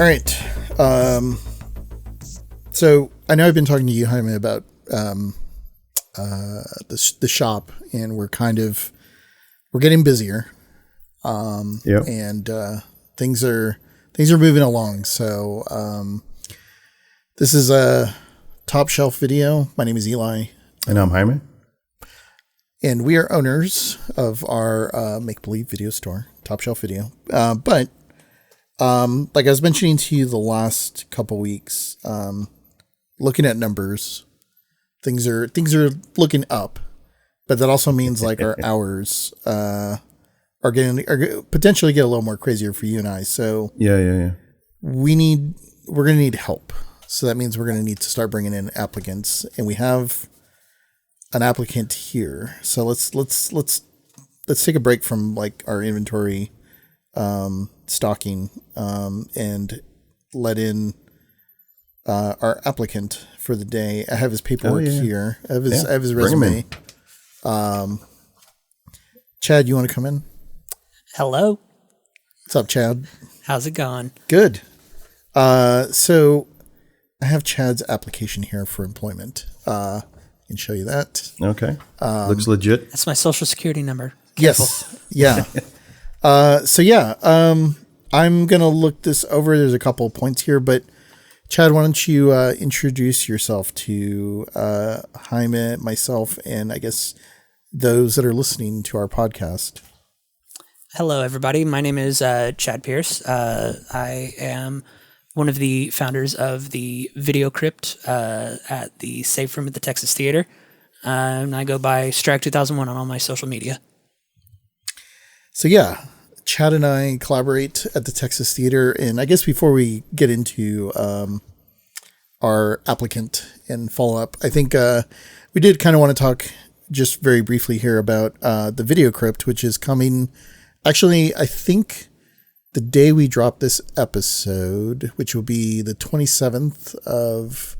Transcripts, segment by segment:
All right. So I know I've been talking to you, Jaime, about the shop, and we're getting busier. And things are moving along. So this is a Top Shelf Video. My name is Eli, and I'm Jaime, and we are owners of our make believe video store, Top Shelf Video. But like I was mentioning to you the last couple weeks, looking at numbers, things are looking up, but that also means like our hours are potentially get a little more crazier for you and I. So yeah. We're going to need help. So that means we're going to need to start bringing in applicants, and we have an applicant here. So let's take a break from like our inventory stocking and let in our applicant for the day. I have his paperwork here. I have his resume. Chad, you want to come in? Hello. What's up, Chad? How's it going? Good. So I have Chad's application here for employment. I can show you that. Okay. Looks legit. That's my social security number. Careful. Yes. Yeah. I'm going to look this over. There's a couple of points here, but Chad, why don't you introduce yourself to Jaime, myself, and I guess those that are listening to our podcast. Hello, everybody. My name is Chad Pierce. I am one of the founders of the video Crypt at the Safe Room at the Texas Theater. And I go by Strike 2001 on all my social media. So yeah, Chad and I collaborate at the Texas Theater. And I guess before we get into our applicant and follow up, I think we did kind of want to talk just very briefly here about the video Crypt, which is coming. Actually, I think the day we drop this episode, which will be the 27th of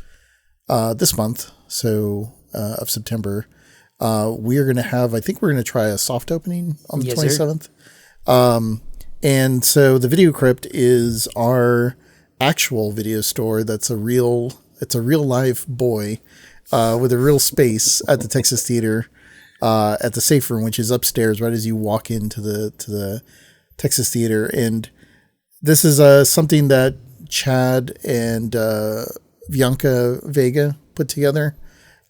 this month, so of September, we're going to try a soft opening on the 27th. And so the video Crypt is our actual video store. It's a real live boy with a real space at the Texas Theater. At the Safe Room, which is upstairs, right as you walk into the Texas Theater. And this is something that Chad and Bianca Vega put together.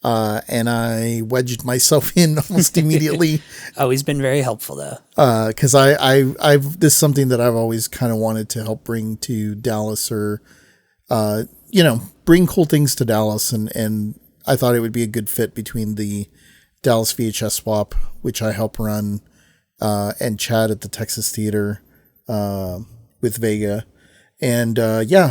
And I wedged myself in almost immedately. Oh, he's been very helpful though. Cause this is something that I've always kind of wanted to help bring to Dallas, or, bring cool things to Dallas. And I thought it would be a good fit between the Dallas VHS Swap, which I help run, and Chad at the Texas Theater with Vega. And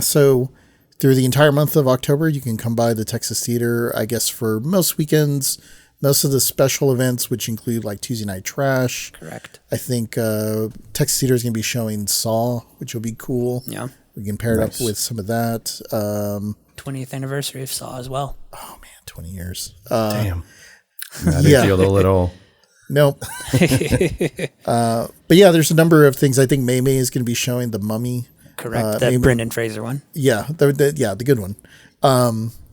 so through the entire month of October, you can come by the Texas Theater, I guess, for most weekends, most of the special events, which include like Tuesday Night Trash. Correct. I think Texas Theater is going to be showing Saw, which will be cool. Yeah. We can pair it up with some of that. 20th anniversary of Saw as well. Oh, man, 20 years. Damn. I didn't feel ill at all. Nope. But yeah, there's a number of things. I think May is going to be showing The Mummy. Correct. The Brendan Fraser one. Yeah. The good one.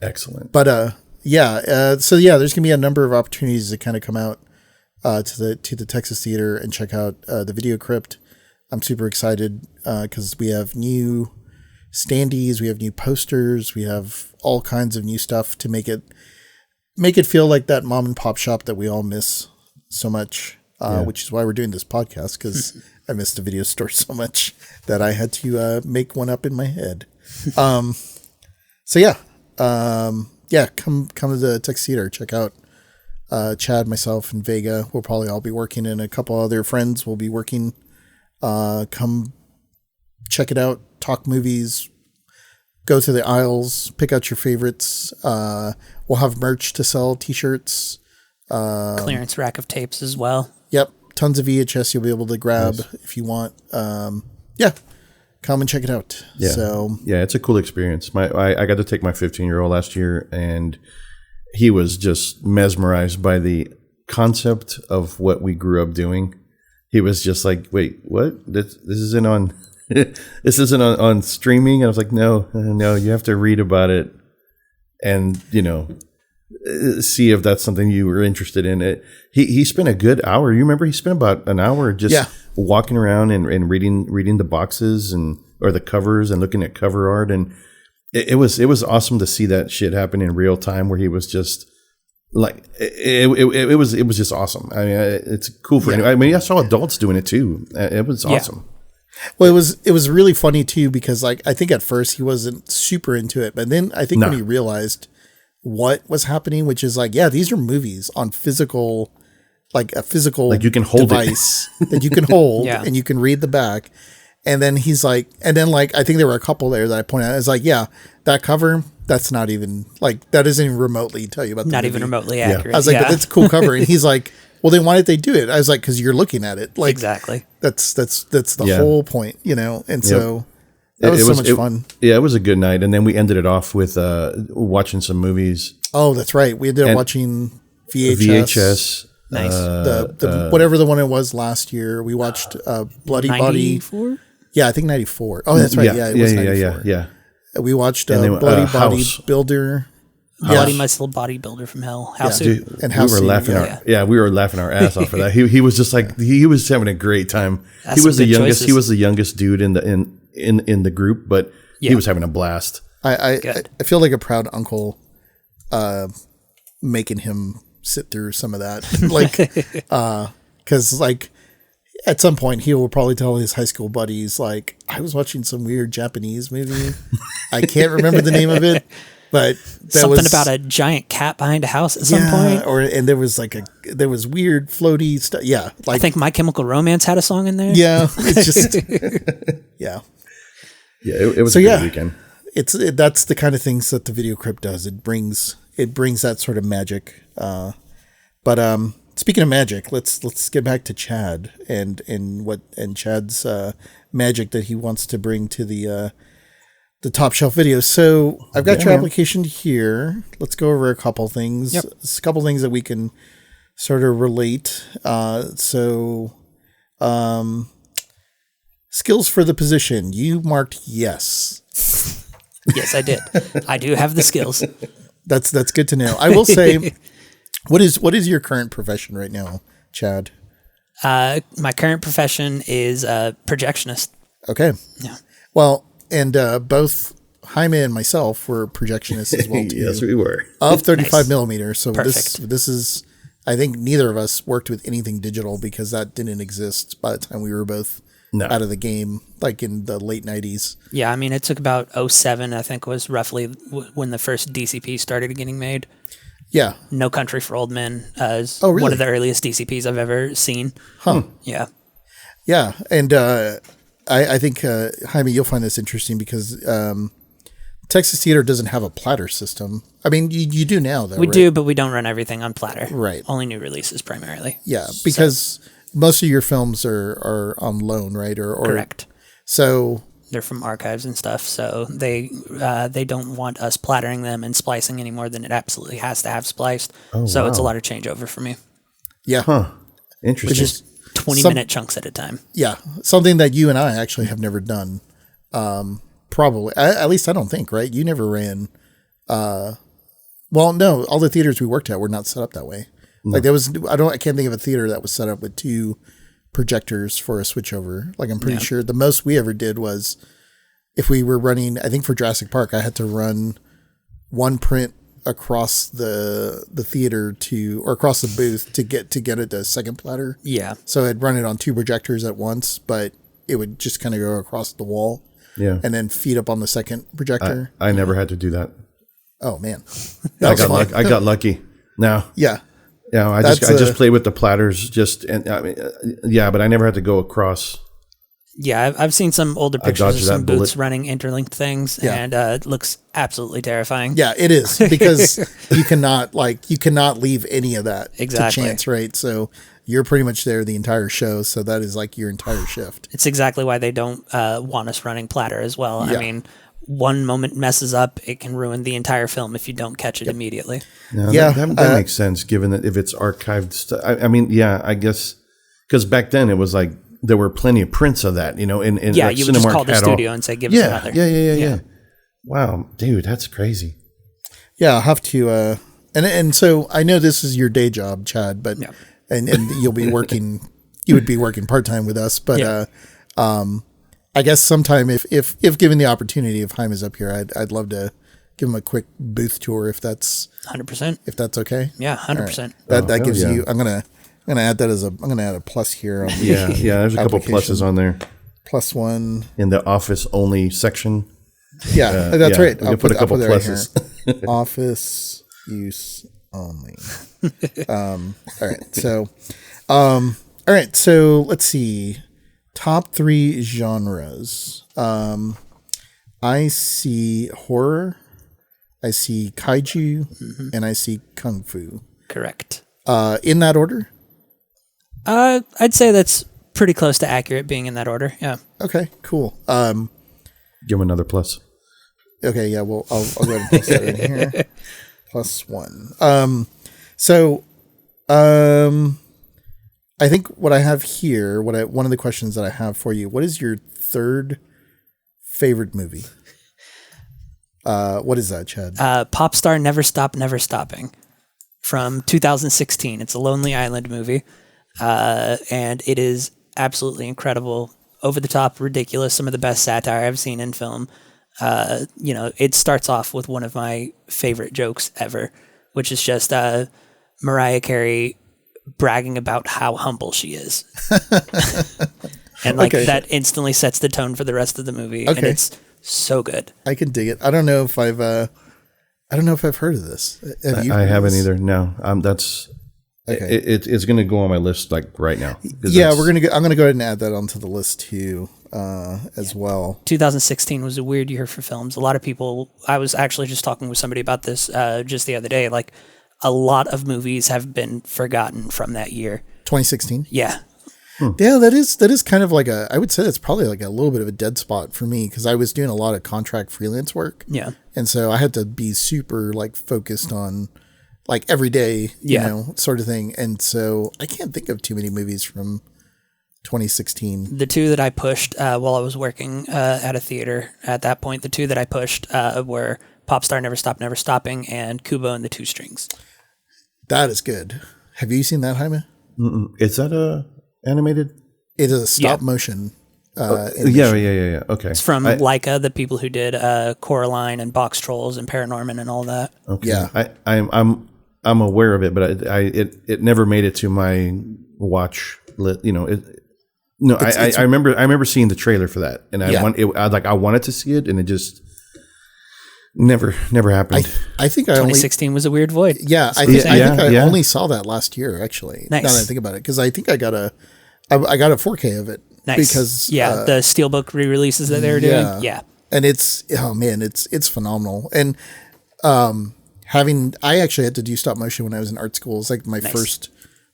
Excellent. But so there's going to be a number of opportunities to kind of come out to the Texas Theater and check out the video Crypt. I'm super excited because we have new standees, we have new posters, we have all kinds of new stuff to make it feel like that mom and pop shop that we all miss so much, which is why we're doing this podcast, because I missed the video store so much that I had to make one up in my head. Come to the Texas Theater, check out Chad, myself, and Vega. We'll probably all be working, and a couple other friends will be working. Come check it out, talk movies, go through the aisles, pick out your favorites. We'll have merch to sell, t-shirts. Clearance rack of tapes as well. Yep. Tons of VHS you'll be able to grab if you want. Come and check it out. Yeah. So yeah, it's a cool experience. I got to take my 15-year-old last year, and he was just mesmerized by the concept of what we grew up doing. He was just like, wait, what? This isn't on this isn't on streaming. I was like, no, you have to read about it and, see if that's something you were interested in. He spent a good hour. You remember he spent about an hour just walking around and reading the boxes or the covers and looking at cover art. And it was awesome to see that shit happen in real time where he was just like, it was just awesome. I mean, it's cool for I mean, I saw adults doing it too. It was awesome. Well, it was really funny too, because like, I think at first he wasn't super into it, but then I think when he realized what was happening, which is like, these are movies on physical, like a physical like you can hold device that you can hold and you can read the back. And then he's like, I think there were a couple there that I pointed out. It's like, that cover, that's not even like, that doesn't even remotely tell you about the movie. Even remotely accurate. I was like, but it's a cool cover. And he's like, well, then why did they do it? I was like, because you're looking at it. Like, exactly. That's the whole point, And so that was so much fun. Yeah, it was a good night. And then we ended it off with watching some movies. Oh, that's right. We ended up watching VHS. Nice. The whatever the one it was last year. We watched Bloody 94? Body. Yeah, I think 94. Oh, that's right. Yeah, it was 94. Yeah. We watched Bloody Body Builder. Bloody Muscle Bodybuilder from Hell. House Dude, and we were laughing our ass off for that. He was just like, he was having a great time. That's he was the youngest. choices. He was the youngest dude in the group, but he was having a blast. I feel like a proud uncle, making him sit through some of that, because like at some point he will probably tell his high school buddies, like, I was watching some weird Japanese movie. I can't remember the name of it. But something about a giant cat behind a house at some point, and there was there was weird floaty stuff. Yeah, like I think My Chemical Romance had a song in there. Yeah, it's just It was a good weekend. That's the kind of things that the Video Crypt does. It brings that sort of magic. But speaking of magic, let's get back to Chad and Chad's magic that he wants to bring to the Top Shelf video. So I've got your application here. Let's go over a couple things. Yep. A couple things that we can sort of relate. Skills for the position. You marked yes. Yes, I did. I do have the skills. That's good to know. I will say, what is your current profession right now, Chad? My current profession is projectionist. Okay. Yeah. Well, and both Jaime and myself were projectionists as well too. Yes, we were. Of 35 millimeters. So Perfect. this is, I think neither of us worked with anything digital because that didn't exist by the time we were both out of the game, like in the late 90s. Yeah, I mean, it took about 07, I think, was roughly when the first DCP started getting made. Yeah. No Country for Old Men is really? one of the earliest DCPs I've ever seen. Huh. Yeah. Yeah. And I think, Jaime, you'll find this interesting because Texas Theater doesn't have a platter system. I mean, you do now, though. We do, but we don't run everything on platter. Right. Only new releases primarily. Yeah, because most of your films are on loan, right? Or correct. So they're from archives and stuff, so they don't want us plattering them and splicing any more than it absolutely has to have spliced. So it's a lot of changeover for me. Yeah. Huh. Interesting. Which is 20-minute chunks at a time. Yeah, something that you and I actually have never done. Probably, at least I don't think, right? You never ran. Well, no, all the theaters we worked at were not set up that way. No. Like there was, I can't think of a theater that was set up with 2 projectors for a switchover. Like I'm pretty sure the most we ever did was if we were running, I think for Jurassic Park, I had to run one print across the theater or across the booth to get it to second platter. Yeah. So I'd run it on 2 projectors at once, but it would just kind of go across the wall. Yeah. And then feed up on the second projector. I never had to do that. Oh man. I got lucky. No. Yeah. Yeah, I just played with the platters but I never had to go across. Yeah, I've seen some older pictures of some booths running interlinked things, and it looks absolutely terrifying. Yeah, it is because you cannot leave any of that to chance, right? So you're pretty much there the entire show, so that is like your entire shift. It's exactly why they don't want us running platter as well. Yeah. I mean, one moment messes up, it can ruin the entire film if you don't catch it immediately. No, that makes sense, given that if it's archived stuff. I mean, yeah, I guess, because back then it was like there were plenty of prints of that, in Yeah, like you would just Cinemark call the had all- studio and say, give us another. Yeah. Wow, dude, that's crazy. Yeah, I'll have to. And so I know this is your day job, Chad, but Yeah. and you'll be working. You would be working part time with us, but Yeah. I guess sometime if given the opportunity, if Haim is up here, I'd love to give him a quick booth tour if that's 100%. okay. Yeah, 100%. That hell gives yeah. you. I'm gonna add that I'm gonna add a plus here on the Yeah. There's a couple application. pluses on there +1. in the office only section. Yeah, that's yeah, right. we can put a couple that right pluses. here. Office use only. All right. So, all right. So let's see. Top 3 genres. I see horror, I see kaiju, and I see kung fu. Correct. In that order? I'd say that's pretty close to accurate being in that order. Yeah. Okay, cool. Give him another plus. Okay, yeah, well, I'll go ahead and place that in here. +1. So, I think what I have here, one of the questions that I have for you, what is your third favorite movie? What is that, Chad? Pop Star Never Stop, Never Stopping from 2016. It's a Lonely Island movie. And it is absolutely incredible, over the top, ridiculous, some of the best satire I've seen in film. It starts off with one of my favorite jokes ever, which is just Mariah Carey bragging about how humble she is. And that instantly sets the tone for the rest of the movie. And it's so good. I can dig it. I don't know if I've heard of this. Have you I heard of haven't this? either. No, that's Okay. It's going to go on my list like right now. 'Cause Yeah, that's- I'm gonna go ahead and add that onto the list too, as well. 2016 was a weird year for films. A lot of people, I was actually just talking with somebody about this just the other day, like a lot of movies have been forgotten from that year. 2016. Yeah. Yeah, that is kind of like I would say that's probably like a little bit of a dead spot for me because I was doing a lot of contract freelance work. Yeah. And so I had to be super like focused on like every day, sort of thing. And so I can't think of too many movies from 2016. The two that I pushed while I was working at a theater at that point, the two that I pushed were Pop Star Never Stop, Never Stopping and Kubo and the Two Strings. That is good. Have you seen that, Jaime? Is that a animated? It is a stop motion. Yeah. Okay. It's from Leica, the people who did Coraline and Box Trolls and Paranorman and all that. Okay. Yeah. I'm aware of it, but it never made it to my watch list. I remember seeing the trailer for that, and I wanted to see it, and it just never happened. I think 2016 was a weird void. Yeah, I think I only saw that last year, actually. Nice. Now that I think about it, because I think I got a 4K of it. Nice. Because the Steelbook re-releases that they were doing. Yeah. And it's phenomenal. And I actually had to do stop motion when I was in art school. It's like my first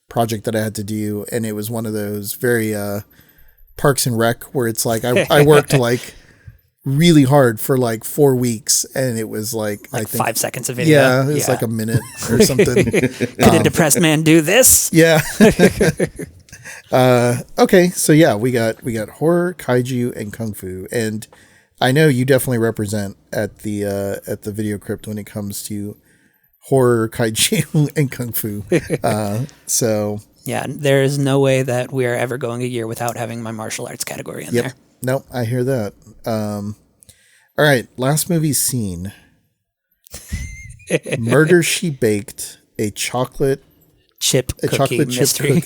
project that I had to do, and it was one of those very Parks and Rec where it's like I worked like really hard for like 4 weeks, and it was like I think 5 seconds of video. Yeah, it was like a minute or something. Could a depressed man do this? Yeah. Okay, so yeah, we got horror, kaiju, and kung fu, and I know you definitely represent at the Video Crypt when it comes to horror, kaiju, and kung fu. So yeah, there is no way that we are ever going a year without having my martial arts category in there. Nope, I hear that. All right, last movie seen. Murder She Baked, a chocolate chip cookie mystery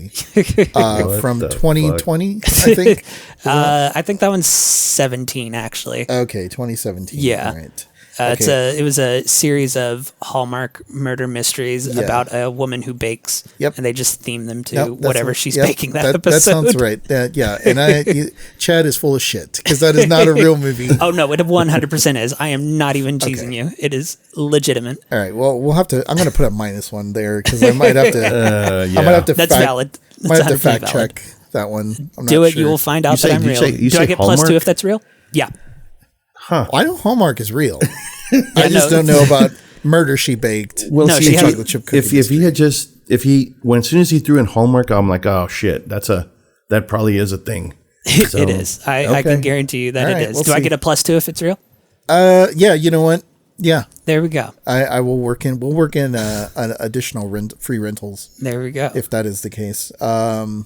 from 2020, I think. I think that one's 17 actually. Okay, 2017. Yeah. Right. It was a series of Hallmark murder mysteries about a woman who bakes. Yep. And they just theme them to whatever she's baking that episode. That sounds right. Yeah. And Chad is full of shit because that is not a real movie. Oh no, it 100% is. I am not even teasing you. It is legitimate. All right. Well, we'll have to. I'm going to put a -1 there because I might have to. I might have to. That's valid. That's might have to 100% fact valid. check that one. I'm Do not it. sure. You will find out that I'm real. Do I get Hallmark? +2 if that's real? Yeah. Well, I know Hallmark is real. I just don't know about Murder She Baked. Well, No, see, she had- if he had as soon as he threw in Hallmark, I'm like, oh shit, that's a that probably is a thing. So, It is. I can guarantee you that All it right, is. we'll Do I see. get a +2 if it's real? Yeah, you know what? Yeah, There we go. I will work in. We'll work in an additional free rentals There we go. if that is the case. Have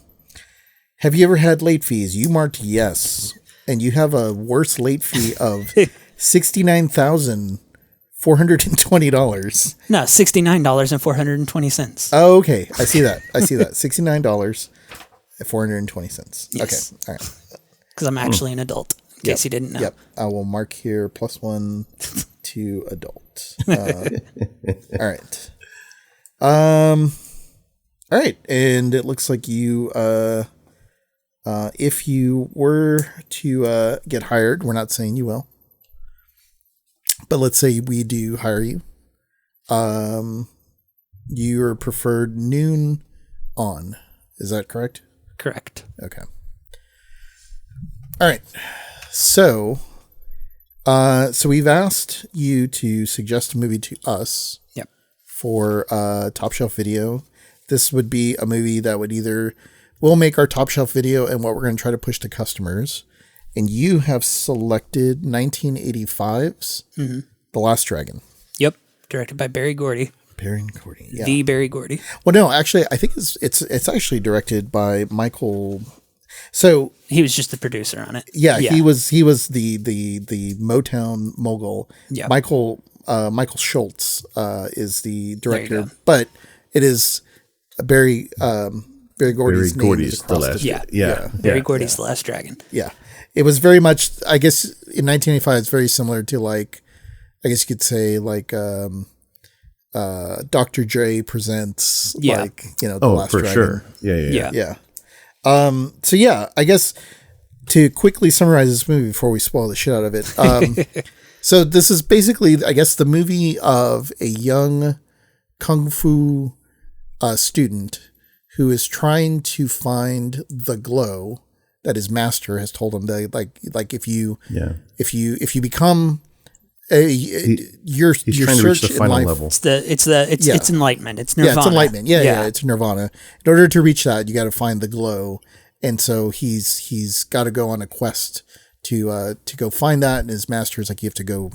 you ever had late fees? You marked yes, and you have a worse late fee of $69,420. No, $69.420. Oh, okay. I see that. $69.420. Yes. Okay. All right. Because I'm actually an adult, in case you didn't know. Yep. I will mark here +1 to adult. All right. All right. And it looks like you, if you were to get hired, we're not saying you will, but let's say we do hire you. You're preferred noon on. Is that correct? Correct. Okay. All right. So we've asked you to suggest a movie to us. Yep. For Top Shelf Video. This would be a movie that would we'll make our Top Shelf Video and what we're going to try to push to customers. And you have selected 1985's The Last Dragon. Yep. Directed by Barry Gordy. Barry Gordy. Yeah. The Barry Gordy. Well, no, actually, I think it's actually directed by Michael. So He was just the producer on it. yeah. he was the Motown mogul. Yeah. Michael Schultz is the director, go. but it is Barry Gordy's name is across the last. the- Yeah. Barry Gordy's The Last Dragon. Yeah. It was very much, I guess, in 1985, it's very similar to like, I guess you could say like Dr. Dre presents like, The Last for Dragon. sure. Yeah. Yeah. So yeah, I guess to quickly summarize this movie before we spoil the shit out of it. So this is basically, I guess, the movie of a young kung fu student who is trying to find the glow that his master has told him that, like if you become your trying to reach search the in final life, level. It's enlightenment. It's nirvana. yeah, it's enlightenment. Yeah, it's nirvana. In order to reach that, you got to find the glow, and so he's got to go on a quest to go find that. And his master is like, you have to go,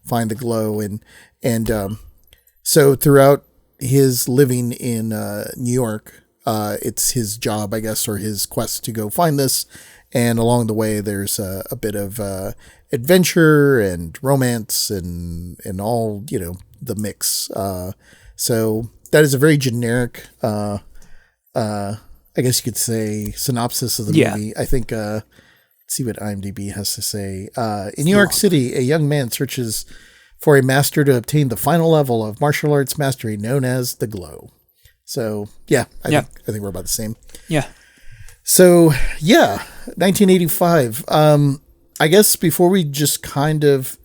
find the glow, and so throughout his living in New York, it's his job, I guess, or his quest to go find this. And along the way, there's a bit of adventure and romance and all, the mix. So that is a very generic, I guess you could say, synopsis of the movie. I think, let's see what IMDb has to say. In New York City, a young man searches for a master to obtain the final level of martial arts mastery known as the glow. So, I think we're about the same. Yeah. So, 1985. I guess before we just kind of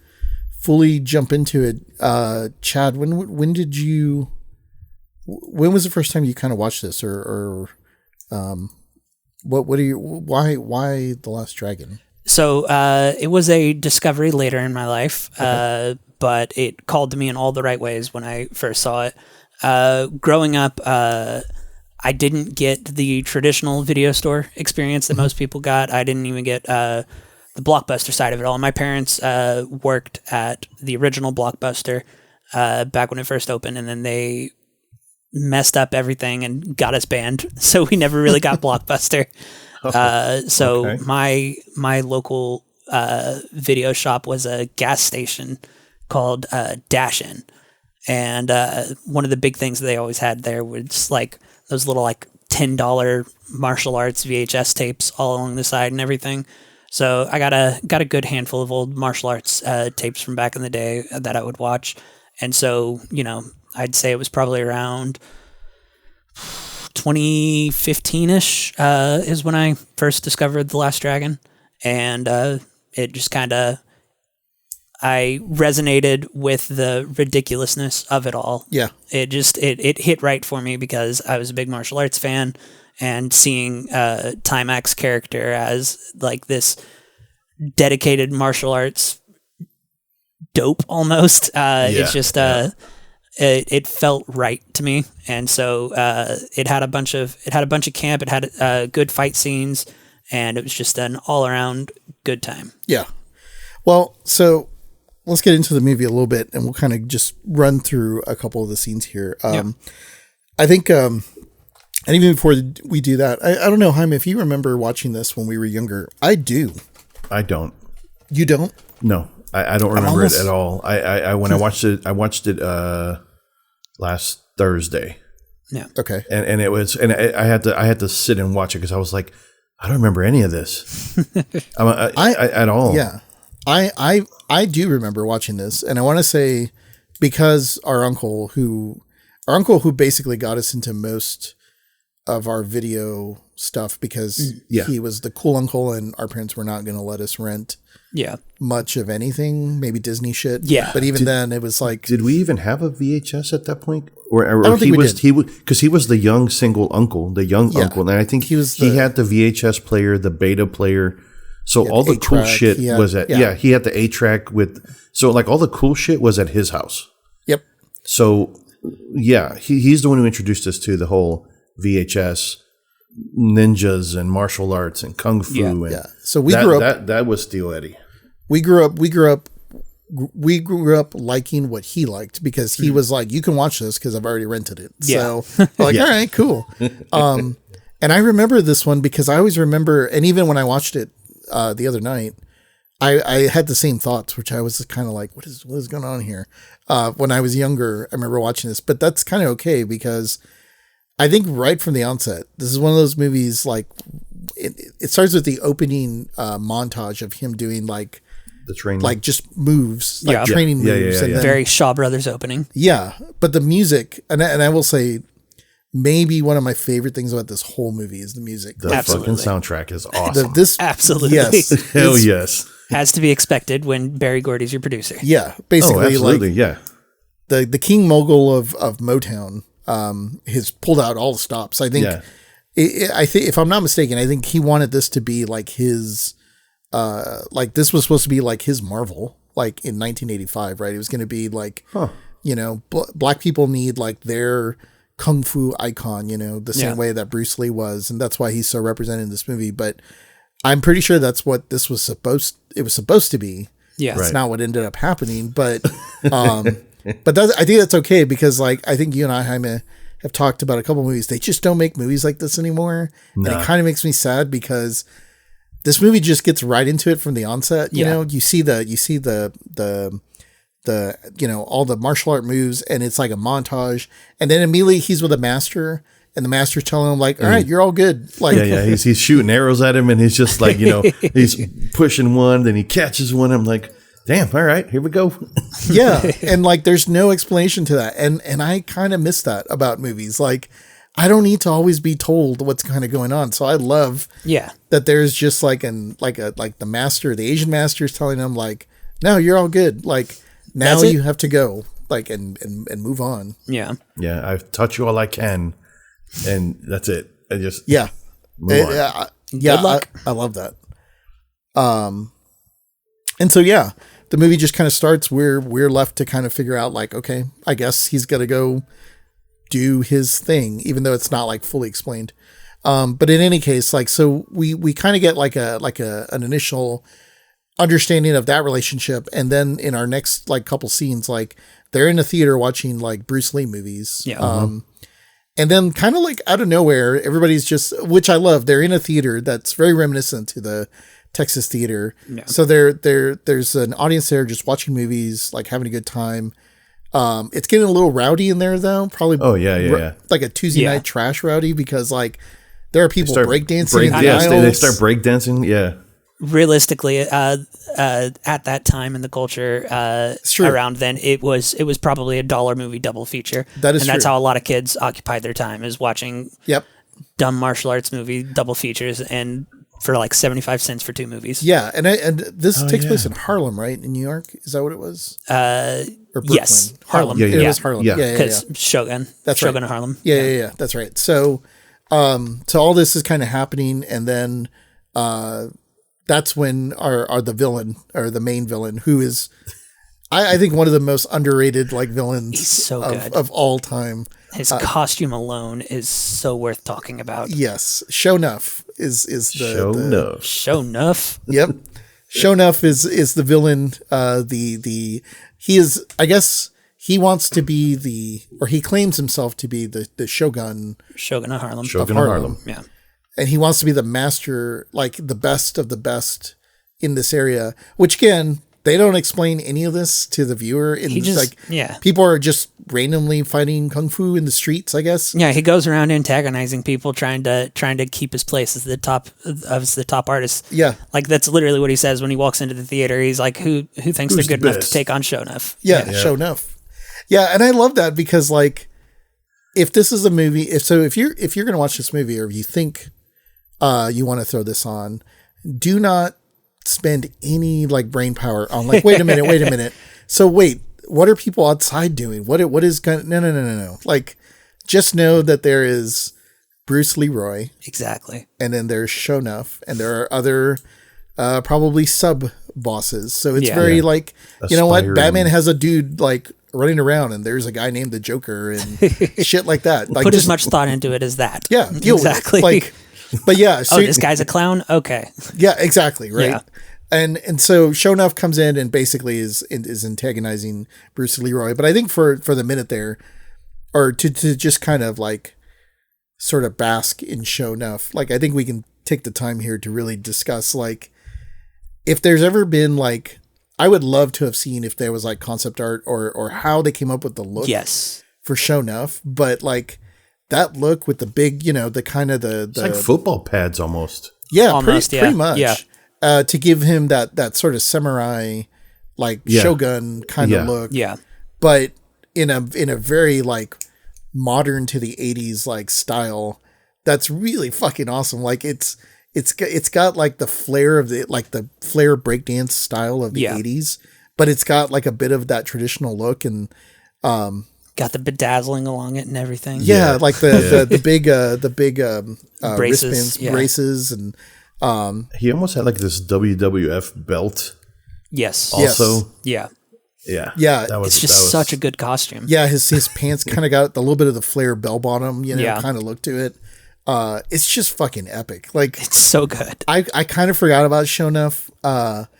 fully jump into it, Chad, when was the first time you kind of watched this, or why The Last Dragon? So it was a discovery later in my life, but it called to me in all the right ways when I first saw it. Growing up, I didn't get the traditional video store experience that most people got. I didn't even get the Blockbuster side of it all. My parents worked at the original Blockbuster back when it first opened, and then they messed up everything and got us banned. So we never really got Blockbuster. My local video shop was a gas station called Dash In. And one of the big things they always had there was like those little like $10 martial arts VHS tapes all along the side and everything. So I got a good handful of old martial arts tapes from back in the day that I would watch. And so, I'd say it was probably around 2015-ish is when I first discovered The Last Dragon. And it just kind of, I resonated with the ridiculousness of it all. Yeah. It hit right for me because I was a big martial arts fan, and seeing Timac's character as like this dedicated martial arts dope almost. It's just it felt right to me, and so it had a bunch of camp. It had good fight scenes, and it was just an all around good time. Yeah. Well, so let's get into the movie a little bit, and we'll kind of just run through a couple of the scenes here. I think, and even before we do that, I don't know, Jaime, if you remember watching this when we were younger. I do. I don't. You don't? No, I don't remember it at all. I when I watched it last Thursday. Yeah. Okay. And it was, and I had to sit and watch it because I was like, I don't remember any of this at all. Yeah. I do remember watching this, and I want to say because our uncle who basically got us into most of our video stuff because he was the cool uncle and our parents were not going to let us rent much of anything, maybe Disney shit. Yeah. But even then it was like, did we even have a VHS at that point? Or I don't think we did. Because he was the young single uncle, uncle. And I think he had the VHS player, the beta player. So all the cool shit was at, he had the 8-track with, so like all the cool shit was at his house. Yep. So yeah, he's the one who introduced us to the whole VHS ninjas and martial arts and kung fu. And so we grew up, that was Steel Eddie. We grew up liking what he liked because he was like, you can watch this because I've already rented it. So like, all right, cool. And I remember this one because I always remember, and even when I watched it the other night, I had the same thoughts, which I was kind of like, what is going on here? When I was younger, I remember watching this, but that's kind of okay because I think right from the onset, this is one of those movies, like it starts with the opening montage of him doing like the training, like just moves, like training moves. And then, very Shaw Brothers opening. Yeah. But the music, and I will say, maybe one of my favorite things about this whole movie is the music. The fucking soundtrack is awesome. Absolutely. Yes. Hell yes. Has to be expected when Barry Gordy's your producer. Yeah. Basically, absolutely, like the King Mogul of Motown has pulled out all the stops. I think, I think if I'm not mistaken, I think he wanted this to be like his, like this was supposed to be like his Marvel, like in 1985, right? It was going to be like, you know, black people need like their kung fu icon, you know, the same way that Bruce Lee was. And that's why he's so represented in this movie. But I'm pretty sure that's what this was supposed to be. Yeah. It's not what ended up happening. But, but I think that's okay because like, I think you and I, Jaime, have talked about a couple movies. They just don't make movies like this anymore. And it kind of makes me sad because this movie just gets right into it from the onset. You know, you see the you know, all the martial art moves and it's like a montage. And then immediately he's with a master and the master's telling him like, all right, you're all good. Like, he's shooting arrows at him and he's just like, you know, he's pushing one, then he catches one. I'm like, damn, all right, here we go. And like, there's no explanation to that. And I kind of miss that about movies. Like, I don't need to always be told what's kind of going on. So I love that there's just like the master, the Asian master is telling him like, no, you're all good. Like now you have to go like, and move on. Yeah. Yeah. I've taught you all I can and that's it. I just, move on. Good luck. I love that. And so, the movie just kind of starts. We're left to kind of figure out like, okay, I guess he's got to go do his thing, even though it's not like fully explained. But in any case, like, so we kind of get like an initial understanding of that relationship. And then in our next like couple scenes, like they're in a theater watching like Bruce Lee movies. And then kind of like out of nowhere, everybody's just, which I love. They're in a theater that's very reminiscent to the Texas theater. So there's an audience there just watching movies, like having a good time. It's getting a little rowdy in there though. Probably. Like a Tuesday night trash rowdy because like there are people breakdancing in the aisles. They start breakdancing. Yeah. Realistically, at that time in the culture, around then, it was probably $1 movie double feature. That is and that's true. how a lot of kids occupied their time, is watching dumb martial arts movie double features and for like 75 cents for 2 movies. Yeah, and this takes place in Harlem, right? In New York? Is that what it was? Or yes, Harlem. It was Harlem. Yeah, because Shogun. That's Shogun of Harlem. Yeah. That's right. So, so all this is kind of happening, and then that's when our the villain or the main villain, who is, I think one of the most underrated like villains He's so good. of all time. His costume alone is so worth talking about. Yes, Shonuff is the Show enough. Yep. Shonuff is the villain. He is, I guess he wants to be or he claims himself to be the Shogun Shogun of Harlem. Shogun of Harlem. Yeah. and he wants to be the master, like the best of the best in this area, which again, they don't explain any of this to the viewer. People are just randomly fighting kung fu in the streets, I guess. Yeah, he goes around antagonizing people, trying to keep his place as the top artist. Yeah, like that's literally what he says when he walks into the theater. He's like, "Who thinks they're good enough to take on Shonuff?" Yeah, Shonuff. Yeah, and I love that because like, if this is a movie, if you're going to watch this movie, or if you think you want to throw this on, do not spend any like brain power on like, wait a minute. So wait, what are people outside doing? What is kind of, no. Like, just know that there is Bruce Leroy. Exactly. And then there's Shonuff, and there are other probably sub bosses. So it's very like, you know what? Batman has a dude like running around, and there's a guy named the Joker and shit like that. Like, put as much thought into it as that. Yeah, exactly. Like, but yeah. So, this guy's a clown? Okay. Yeah, exactly. Right. Yeah. And so Shonuff comes in and basically is antagonizing Bruce Leroy. But I think for the minute there, or to just kind of like sort of bask in Shonuff, like I think we can take the time here to really discuss like if there's ever been like, I would love to have seen if there was like concept art or how they came up with the look for Shonuff. But like that look with the big, the kind of it's like football pads almost. Yeah, almost, pretty much. Yeah. To give him that sort of samurai, like shogun kind of look. Yeah. But in a very like modern to the 80s like style, that's really fucking awesome. Like it's got like the flair of the flair breakdance style of the 80s, but it's got like a bit of that traditional look and got the bedazzling along it and everything. Yeah, like the big braces, braces and he almost had like this WWF belt. Yes. Also. Yeah. Yeah. Yeah. It's just such a good costume. Yeah. His pants kind of got a little bit of the flare bell bottom, kind of look to it. It's just fucking epic. Like, it's so good. I kind of forgot about Shonuff.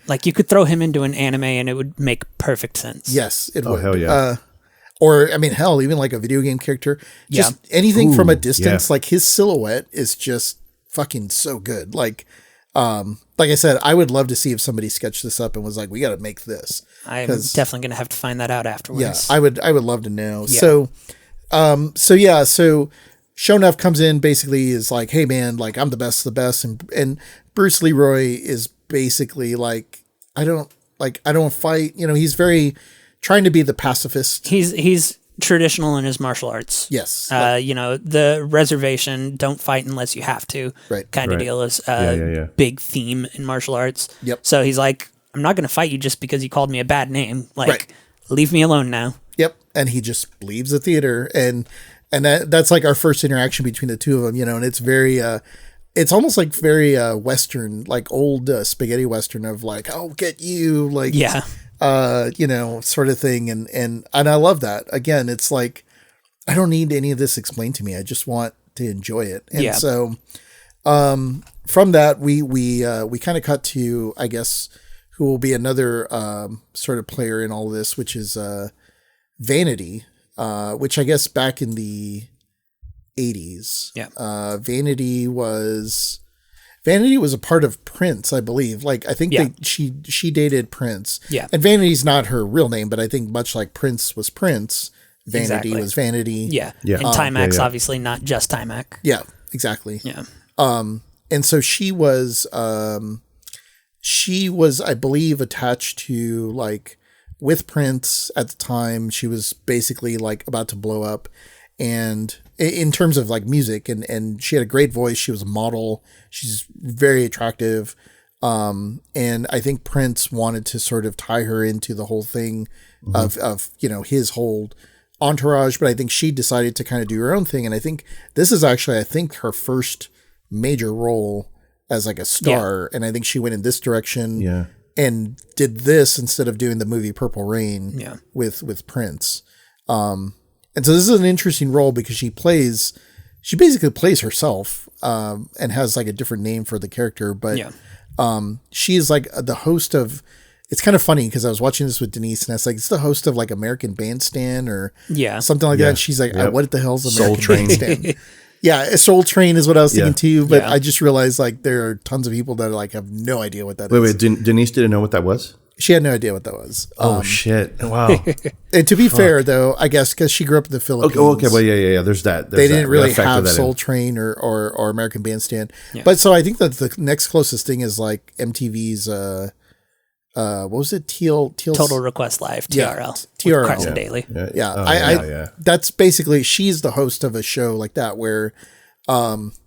Like you could throw him into an anime and it would make perfect sense. Yes, it would. Hell yeah. Or I mean, hell, even like a video game character. Just anything from a distance. Like his silhouette is just fucking so good. Like I said, I would love to see if somebody sketched this up and was like, we got to make this. I'm definitely going to have to find that out afterwards. Yeah, I would love to know. Yeah. So Shonuff comes in, basically is like, hey man, like I'm the best of the best. And Bruce Leroy is basically like, I don't fight. He's very trying to be the pacifist. He's traditional in his martial arts. Yes. The reservation, don't fight unless you have to, kind of deal is a big theme in martial arts. Yep. So he's like, I'm not going to fight you just because you called me a bad name. Like, leave me alone now. Yep. And he just leaves the theater. And that's like our first interaction between the two of them, and it's very, it's almost like very Western, like old spaghetti Western of like, I'll get you, like, sort of thing. And I love that. Again, it's like, I don't need any of this explained to me. I just want to enjoy it. And so, from that, we kind of cut to, I guess, who will be another, sort of player in all this, which is, Vanity, which I guess back in the 80s, Vanity was a part of Prince, I believe. Like, I think she dated Prince. Yeah. And Vanity's not her real name, but I think much like Prince was Prince, Vanity was Vanity. Yeah. Yeah. And Timex, obviously not just Timex. Yeah, exactly. Yeah. And so she was, I believe, attached to like, with Prince at the time. She was basically like about to blow up, and in terms of like music, and she had a great voice. She was a model. She's very attractive. And I think Prince wanted to sort of tie her into the whole thing of his whole entourage, but I think she decided to kind of do her own thing. And I think this is actually, her first major role as like a star. And I think she went in this direction. Yeah. and did this instead of doing the movie Purple Rain with Prince. And so this is an interesting role because she basically plays herself, and has like a different name for the character, but she is like the host of, it's kind of funny because I was watching this with Denise and I was like, it's the host of like American Bandstand or something like that. She's like, what the hell's American Soul Train. Bandstand? Soul Train is what I was thinking too, but I just realized like there are tons of people that like have no idea what that is. Wait, Denise didn't know what that was? She had no idea what that was. Oh shit! Wow. And to be fair, though, I guess because she grew up in the Philippines. Okay. Well, yeah. There's that. They didn't really have Soul Train or American Bandstand. Yeah. But so I think that the next closest thing is like MTV's. What was it? Total Request Live, TRL. TRL. Carson Daly. Yeah. That's basically, she's the host of a show like that where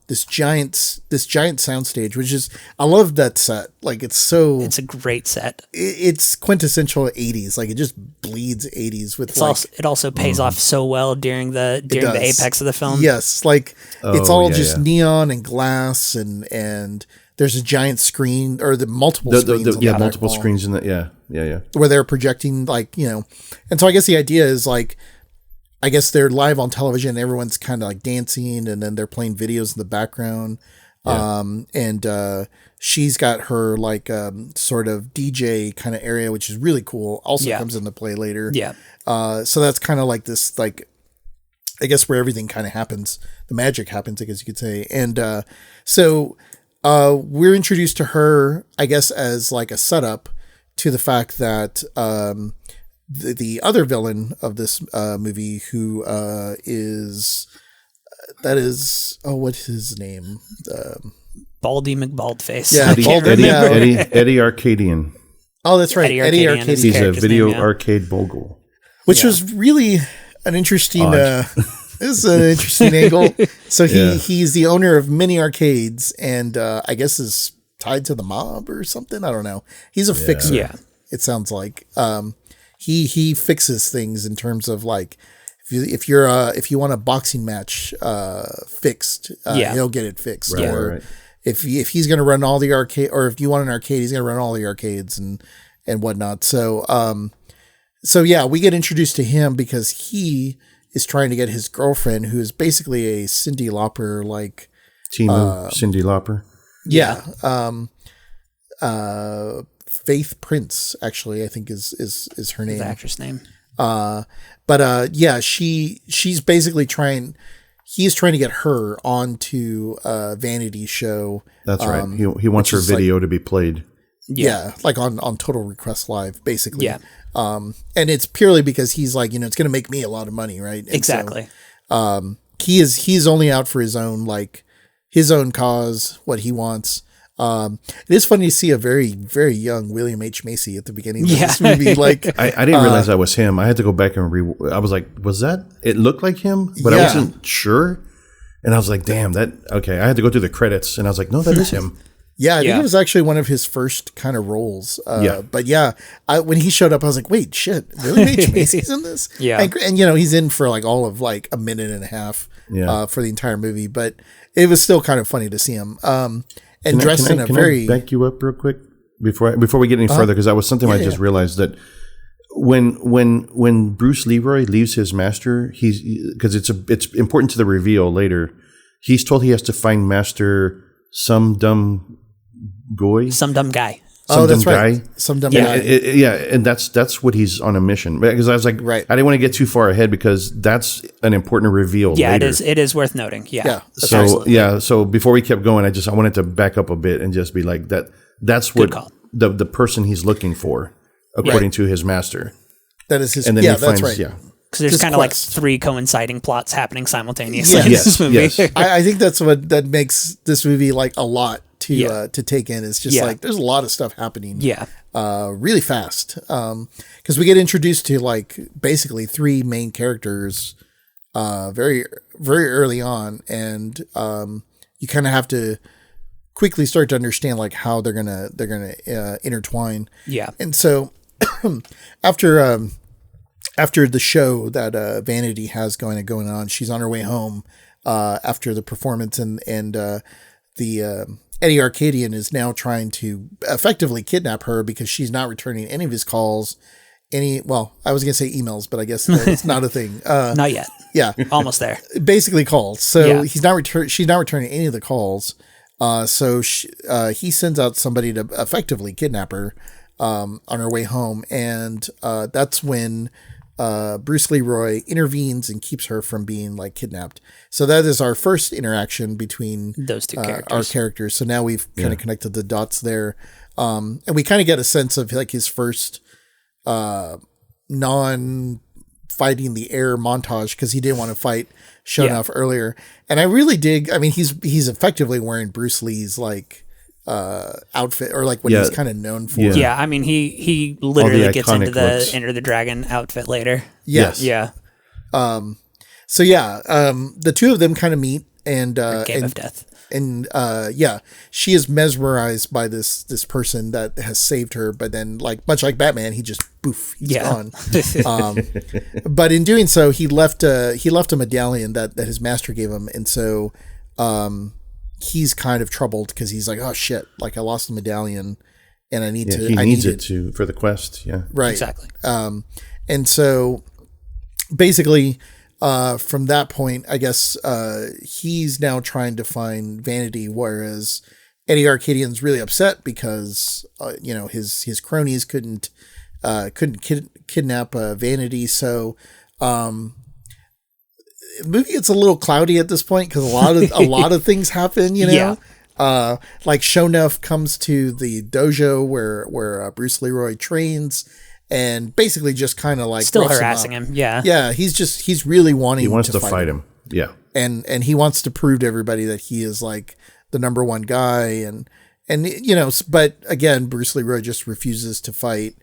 this giant soundstage, which is, I love that set. Like it's a great set. It's quintessential 80s. Like it just bleeds 80s with it also pays off so well during the apex of the film. Yes. Like it's all neon and glass and there's a giant screen or the multiple screens. Multiple screens in the, yeah. Where they're projecting and so I guess the idea is like, I guess they're live on television. Everyone's kind of like dancing, and then they're playing videos in the background. Yeah. And she's got her like sort of DJ kind of area, which is really cool. Also comes into play later. Yeah. So that's kind of like this, like, I guess where everything kind of happens, the magic happens, I guess you could say. And so we're introduced to her, I guess, as like a setup to the fact that the other villain of this movie, who is what's his name? Baldy McBaldface. Yeah, Eddie Arcadian. Oh, that's right, Eddie Arcadian. He's a video arcade bogle, which was really an interesting. This is an interesting angle. So he's the owner of many arcades, and I guess is tied to the mob or something. I don't know. He's a fixer. Yeah, it sounds like. He fixes things in terms of like if you want a boxing match fixed, he'll get it fixed. Right, or right. if he's going to run all the arcade, or if you want an arcade, he's going to run all the arcades and whatnot. So we get introduced to him because he is trying to get his girlfriend, who is basically a Cyndi Lauper like Cyndi Lauper. Yeah. Faith Prince, actually, I think is her name. The actress name. She's basically he's trying to get her onto a vanity show. That's right. He wants her video to be played. Yeah, like on Total Request Live, basically. Yeah. And it's purely because he's like, it's going to make me a lot of money, right? And exactly. So, he's only out for his own cause, what he wants. It is funny to see a very, very young William H. Macy at the beginning of this movie. Like, I didn't realize that was him. I had to go back and I was like, was that? It looked like him, but I wasn't sure. And I was like, damn, okay. I had to go through the credits, and I was like, no, that is him. Yeah, I think it was actually one of his first kind of roles. But when he showed up, I was like, wait, shit, William H. Macy's in this? Yeah. And he's in for like all of like a minute and a half for the entire movie, but it was still kind of funny to see him. And dressed in a very. Can I back you up real quick before we get any further? Because that was something I just realized that when Bruce Leroy leaves his master, because it's important to the reveal later. He's told he has to find Master some dumb guy. Some dumb guy. Some dumb guy. And that's what he's on a mission. Because I was like, I didn't want to get too far ahead because that's an important reveal. Yeah, later. it is worth noting. Yeah. So before we kept going, I wanted to back up a bit and just be like that's what the person he's looking for, according to his master. That is his. And then he finds, right. Because there's kind of like three coinciding plots happening simultaneously in this movie. Yes. I think that's that makes this movie like a lot to take in. It's just like there's a lot of stuff happening really fast, because we get introduced to like basically three main characters very, very early on, and you kind of have to quickly start to understand like how they're gonna intertwine. And so after the show that Vanity has going on, she's on her way home after the performance, and the Eddie Arcadian is now trying to effectively kidnap her because she's not returning any of his calls. Well, I was going to say emails, but I guess it's not a thing. Not yet. Yeah. Almost there. Basically calls. So Yeah. she's not returning any of the calls. So he sends out somebody to effectively kidnap her on her way home. And that's when Bruce Leroy intervenes and keeps her from being like kidnapped. So that is our first interaction between Those two characters. our characters. So now we've kind of connected the dots there. And we kind of get a sense of like his first non-fighting the air montage because he didn't want to fight Shonuff earlier. And I really dig, I mean, he's effectively wearing Bruce Lee's like outfit, or like what he's kind of known for. Yeah, I mean, he literally gets into the looks. Enter the Dragon outfit later. Yes. Yeah. So the two of them kind of meet and Game of Death. And she is mesmerized by this person that has saved her, but then like much like Batman, he just he's gone. But in doing so, he left a medallion that his master gave him, and so he's kind of troubled because he's like, oh shit, like I lost the medallion, and I need to. He needs it for the quest. Yeah, right, exactly. And so basically. From that point, I guess he's now trying to find Vanity, whereas Eddie Arcadian's really upset because his cronies couldn't kidnap Vanity. So the movie gets a little cloudy at this point because a lot of things happen. Like Shonuff comes to the dojo where Bruce Leroy trains. And basically just kind of like still harassing him. Yeah. Yeah. He's really wanting he wants to fight him. Yeah. And he wants to prove to everybody that he is like the number one guy. And but again, Bruce Leroy just refuses to fight.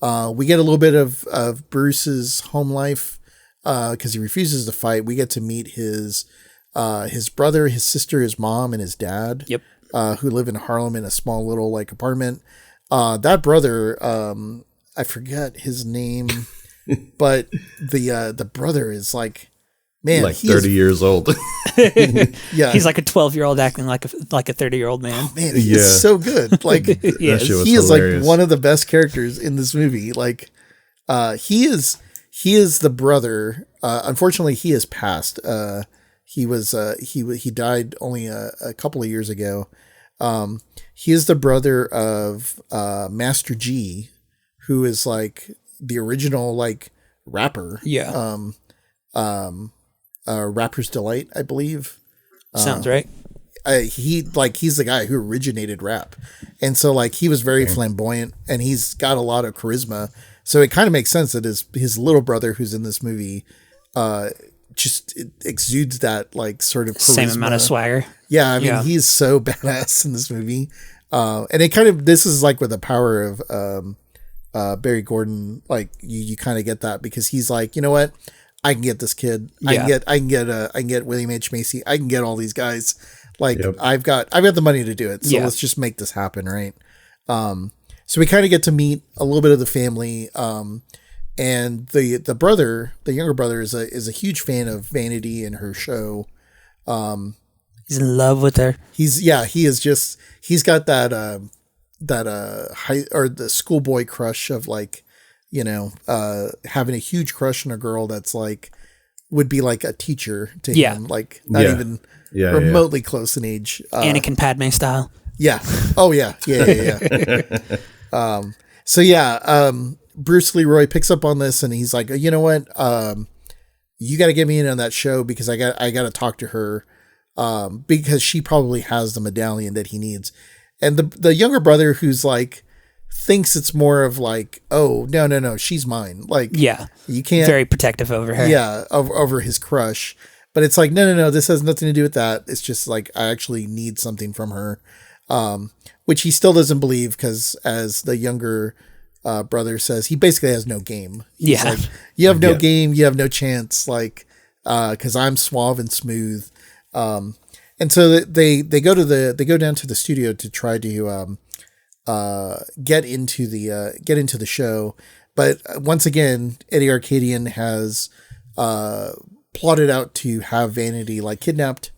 We get a little bit of Bruce's home life because he refuses to fight. We get to meet his brother, his sister, his mom, and his dad. Yep. Who live in Harlem in a small little like apartment. That brother, I forget his name, but the brother is like, man, like 30 years old. Yeah, he's like a 12-year-old acting like a 30-year-old man. Oh, man, he's so good. Like he is like one of the best characters in this movie. Like he is the brother. Unfortunately, he has passed. He died only a couple of years ago. He is the brother of Master G, who is like the original like rapper. Yeah. Rapper's Delight, I believe. Sounds right. He's the guy who originated rap. And so like he was very flamboyant and he's got a lot of charisma. So it kind of makes sense that his little brother who's in this movie just exudes that like sort of charisma. Same amount of swagger. Yeah, I mean he's so badass in this movie. And it kind of, this is like with the power of Barry Gordon, like you kind of get that because he's like, you know what, I can get this kid. I can get William H. Macy. I can get all these guys. Like I've got the money to do it. So let's just make this happen, right? So we kind of get to meet a little bit of the family. And the brother, the younger brother, is a huge fan of Vanity and her show. He's in love with her. He's got that the schoolboy crush of like, having a huge crush on a girl that's like would be like a teacher to him, like not even remotely close in age. Anakin Padme style. Yeah. Oh yeah. Yeah. Bruce Leroy picks up on this and he's like, you know what? You got to get me in on that show because I got to talk to her because she probably has the medallion that he needs. And the younger brother who's like thinks it's more of like, oh no, she's mine. Like, you can't. Very protective over her. Yeah, over his crush. But it's like, no, this has nothing to do with that. It's just like I actually need something from her, which he still doesn't believe because as the younger brother says, he basically has no game. He's like, you have no game, you have no chance. Like, because I'm suave and smooth. And so they go down to the studio to try to get into the show, but once again, Eddie Arcadian has plotted out to have Vanity like kidnapped.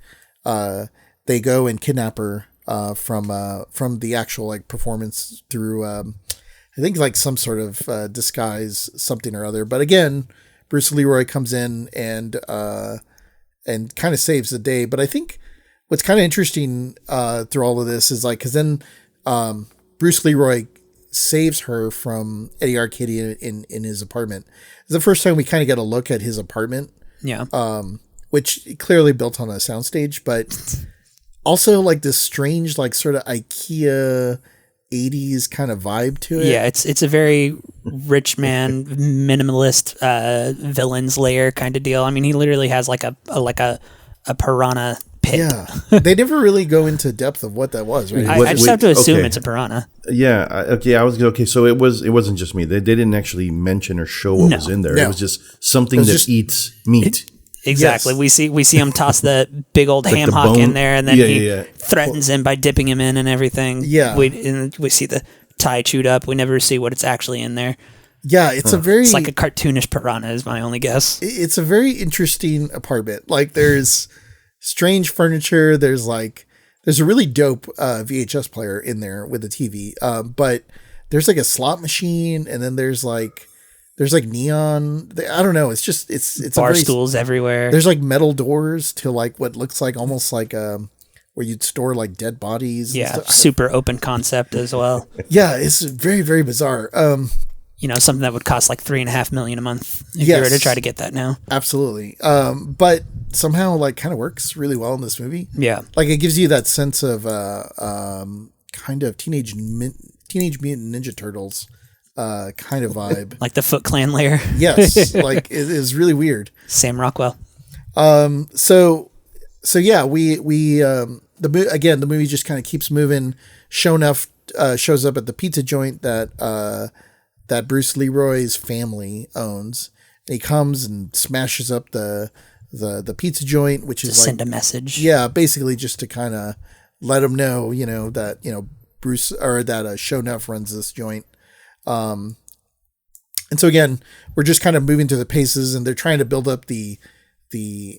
They go and kidnap her from the actual like performance through I think like some sort of disguise, something or other. But again, Bruce Leroy comes in and kind of saves the day. But I think what's kind of interesting through all of this is like, because then Bruce Leroy saves her from Eddie Arcadian in his apartment. It's the first time we kind of get a look at his apartment. Yeah. Which clearly built on a soundstage, but also like this strange, like sort of IKEA 80s kind of vibe to it. Yeah, it's a very rich man, minimalist villain's lair kind of deal. I mean, he literally has like a piranha pit. Yeah, they never really go into depth of what that was, right? I just have to assume okay. it's a piranha. Yeah. Okay. So it wasn't just me. They didn't actually mention or show what was in there. No. It was just something that eats meat. Exactly. Yes. We see him toss the big old ham the hock bone? in there, and then he Yeah. threatens him by dipping him in and everything. Yeah. We see the tie chewed up. We never see what it's actually in there. Yeah, it's It's like a cartoonish piranha is my only guess. It's a very interesting apartment. Like there's strange furniture. There's a really dope VHS player in there with a TV. But there's like a slot machine, and then there's like neon. I don't know. It's just it's Bar stools everywhere. There's like metal doors to like what looks like almost like where you'd store like dead bodies. Yeah, and stuff. super open concept as well. Yeah, it's very, very bizarre. Something that would cost like $3.5 million a month if you Yes. were to try to get that now. Absolutely. But somehow like kind of works really well in this movie. Yeah. Like it gives you that sense of kind of Teenage Mutant Ninja Turtles kind of vibe. Like the Foot Clan lair. Yes, like it is really weird. Sam Rockwell. So yeah, the movie just kind of keeps moving. Shonuff shows up at the pizza joint that Bruce Leroy's family owns. And he comes and smashes up the pizza joint, which is Send a message. yeah, basically just to kind of let him know, that Bruce or that Shonuff runs this joint. And so again, we're just kind of moving through the paces, and they're trying to build up the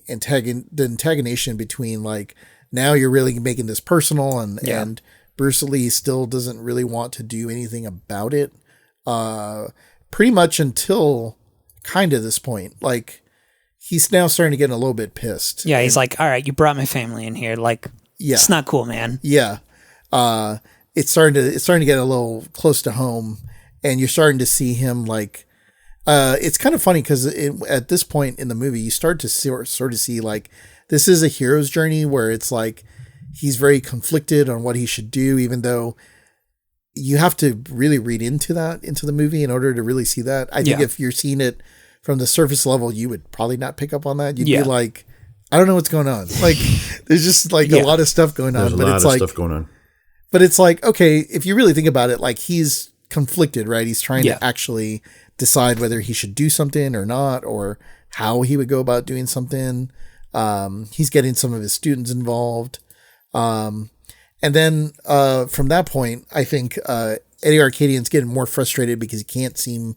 antagonation between like, now you're really making this personal, and Bruce Lee still doesn't really want to do anything about it. Pretty much until kind of this point, like he's now starting to get a little bit pissed. Yeah, he's like, all right, you brought my family in here. Like, it's not cool, man. Yeah. It's starting to get a little close to home, and you're starting to see him like, it's kind of funny because at this point in the movie, you start to sort of see like, this is a hero's journey where it's like, he's very conflicted on what he should do, even though you have to really read into the movie in order to really see that. I think if you're seeing it from the surface level, you would probably not pick up on that. You'd be like, I don't know what's going on. Like, there's just like a lot of stuff going on. But it's like, okay, if you really think about it, like he's conflicted, right? He's trying to actually decide whether he should do something or not, or how he would go about doing something. He's getting some of his students involved. And then from that point, I think Eddie Arcadian's getting more frustrated because he can't seem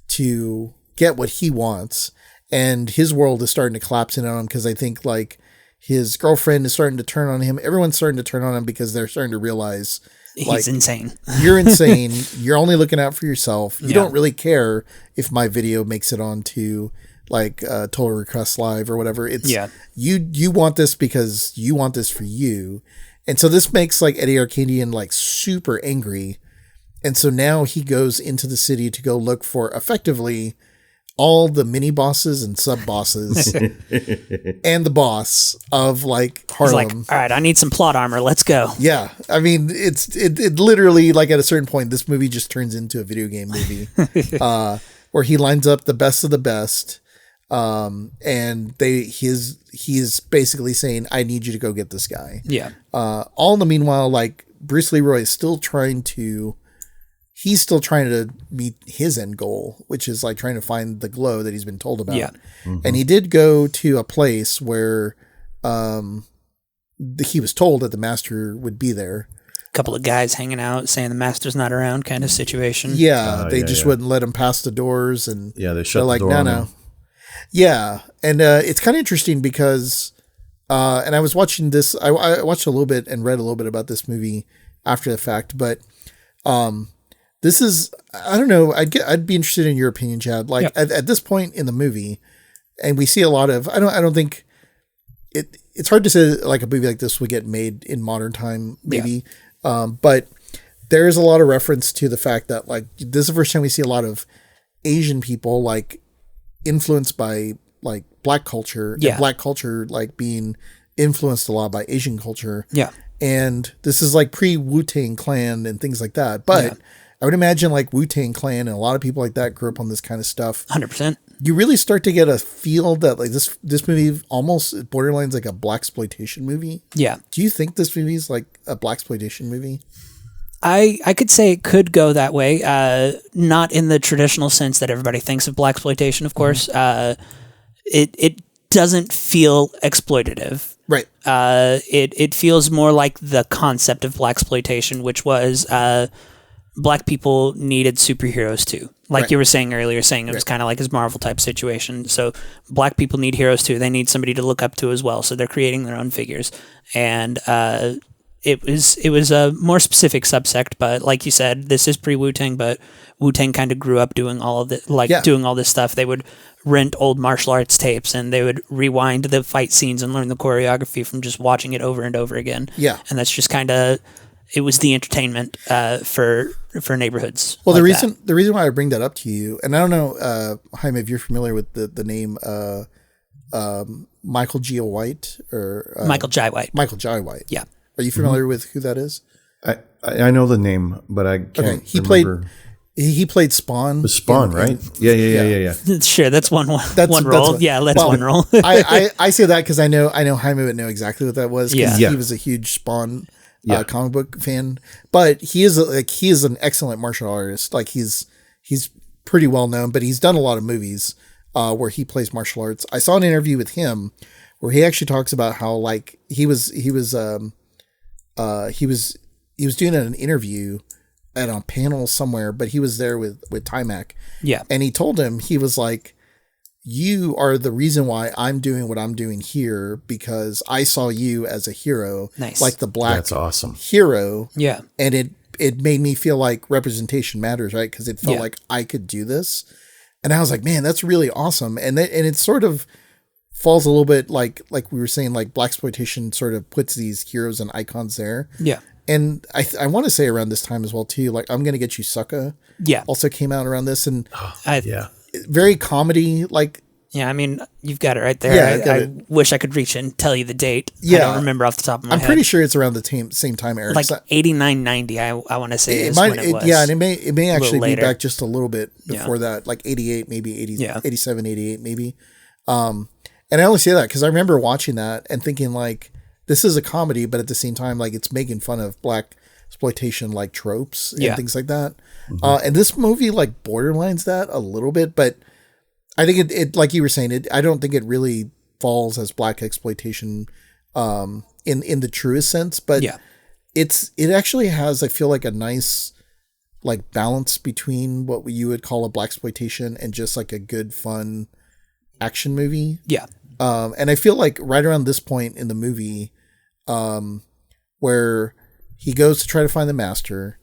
to get what he wants. And his world is starting to collapse in on him because I think like his girlfriend is starting to turn on him. Everyone's starting to turn on him because they're starting to realize he's insane. You're insane. You're only looking out for yourself. You don't really care if my video makes it onto like Total Request Live or whatever. It's you want this because you want this for you. And so this makes like Eddie Arcadian like super angry. And so now he goes into the city to go look for effectively all the mini bosses and sub bosses and the boss of like Harlem. He's like, all right, I need some plot armor. Let's go. Yeah. I mean, it literally like at a certain point, this movie just turns into a video game movie where he lines up the best of the best. And he is basically saying, I need you to go get this guy. Yeah. All in the meanwhile, like Bruce Leroy is still trying to meet his end goal, which is like trying to find the glow that he's been told about. Yeah. Mm-hmm. And he did go to a place where, he was told that the master would be there. A couple of guys hanging out saying the master's not around kind of situation. Yeah. They just wouldn't let him pass the doors, and they shut the door no. Yeah. And it's kind of interesting because And I was watching this. I watched a little bit and read a little bit about this movie after the fact, but this is, I don't know. I'd be interested in your opinion, Chad. Like at this point in the movie, and we see a lot of. I don't think it's hard to say like a movie like this would get made in modern time, maybe. But there is a lot of reference to the fact that like this is the first time we see a lot of Asian people like influenced by like Black culture, and Black culture like being influenced a lot by Asian culture. Yeah. And this is like pre Wu-Tang Clan and things like that. But I would imagine like Wu-Tang Clan and a lot of people like that grew up on this kind of stuff. 100%. You really start to get a feel that like this movie almost borderlines like a blaxploitation movie. Yeah. Do you think this movie is like a blaxploitation movie? I could say it could go that way. Not in the traditional sense that everybody thinks of blaxploitation, of course. It doesn't feel exploitative. Right. It feels more like the concept of blaxploitation, which was Black people needed superheroes too. Like you were saying earlier, saying it was kind of like his Marvel type situation. So Black people need heroes too. They need somebody to look up to as well. So they're creating their own figures. And it was a more specific subsect, but like you said, this is pre Wu-Tang, but Wu-Tang kind of grew up doing all of it, doing all this stuff. They would rent old martial arts tapes and they would rewind the fight scenes and learn the choreography from just watching it over and over again. Yeah. And that's just kind of, it was the entertainment for neighborhoods. Well, the reason why I bring that up to you, and I don't know, Jaime, if you're familiar with the name Michael G. White or Michael Jai White. Michael Jai White. Yeah. Are you familiar with who that is? I know the name, but I can't. He remember. He played Spawn. The Spawn, right? Yeah. Sure, that's one role. That's one role. I say that because I know Jaime would know exactly what that was. He was a huge Spawn comic book fan. But he is an excellent martial artist. Like he's pretty well known, but he's done a lot of movies where he plays martial arts. I saw an interview with him where he actually talks about how like he was doing an interview at a panel somewhere, but he was there with Timac. Yeah. And he told him, he was like, you are the reason why I'm doing what I'm doing here because I saw you as a hero. Nice. Like the Black That's awesome. hero. Yeah. And it made me feel like representation matters, right? Because it felt like I could do this. And I was like, man, that's really awesome. And it sort of falls a little bit like we were saying, like blaxploitation sort of puts these heroes and icons there. Yeah. And I want to say around this time as well too, like I'm Gonna Get You Sucker. Yeah. Also came out around this and very comedy. Like, yeah, I mean, you've got it right there. Yeah, I wish I could reach it and tell you the date. Yeah. I don't remember off the top of my head. I'm pretty sure it's around the same time, Eric. Like 89, 90, I want to say is when it was. Yeah, and it may actually be back just a little bit before Yeah. that, like 88, maybe 80, Yeah. 87, 88, maybe. And I only say that because I remember watching that and thinking like, this is a comedy, but at the same time, like it's making fun of Black exploitation like tropes and things like that. And this movie like borderlines that a little bit, but I think it like you were saying, I don't think it really falls as Black exploitation in the truest sense, but it actually has, I feel like, a nice like balance between what you would call a blaxploitation and just like a good fun action movie. Yeah. And I feel like right around this point in the movie, where he goes to try to find the master,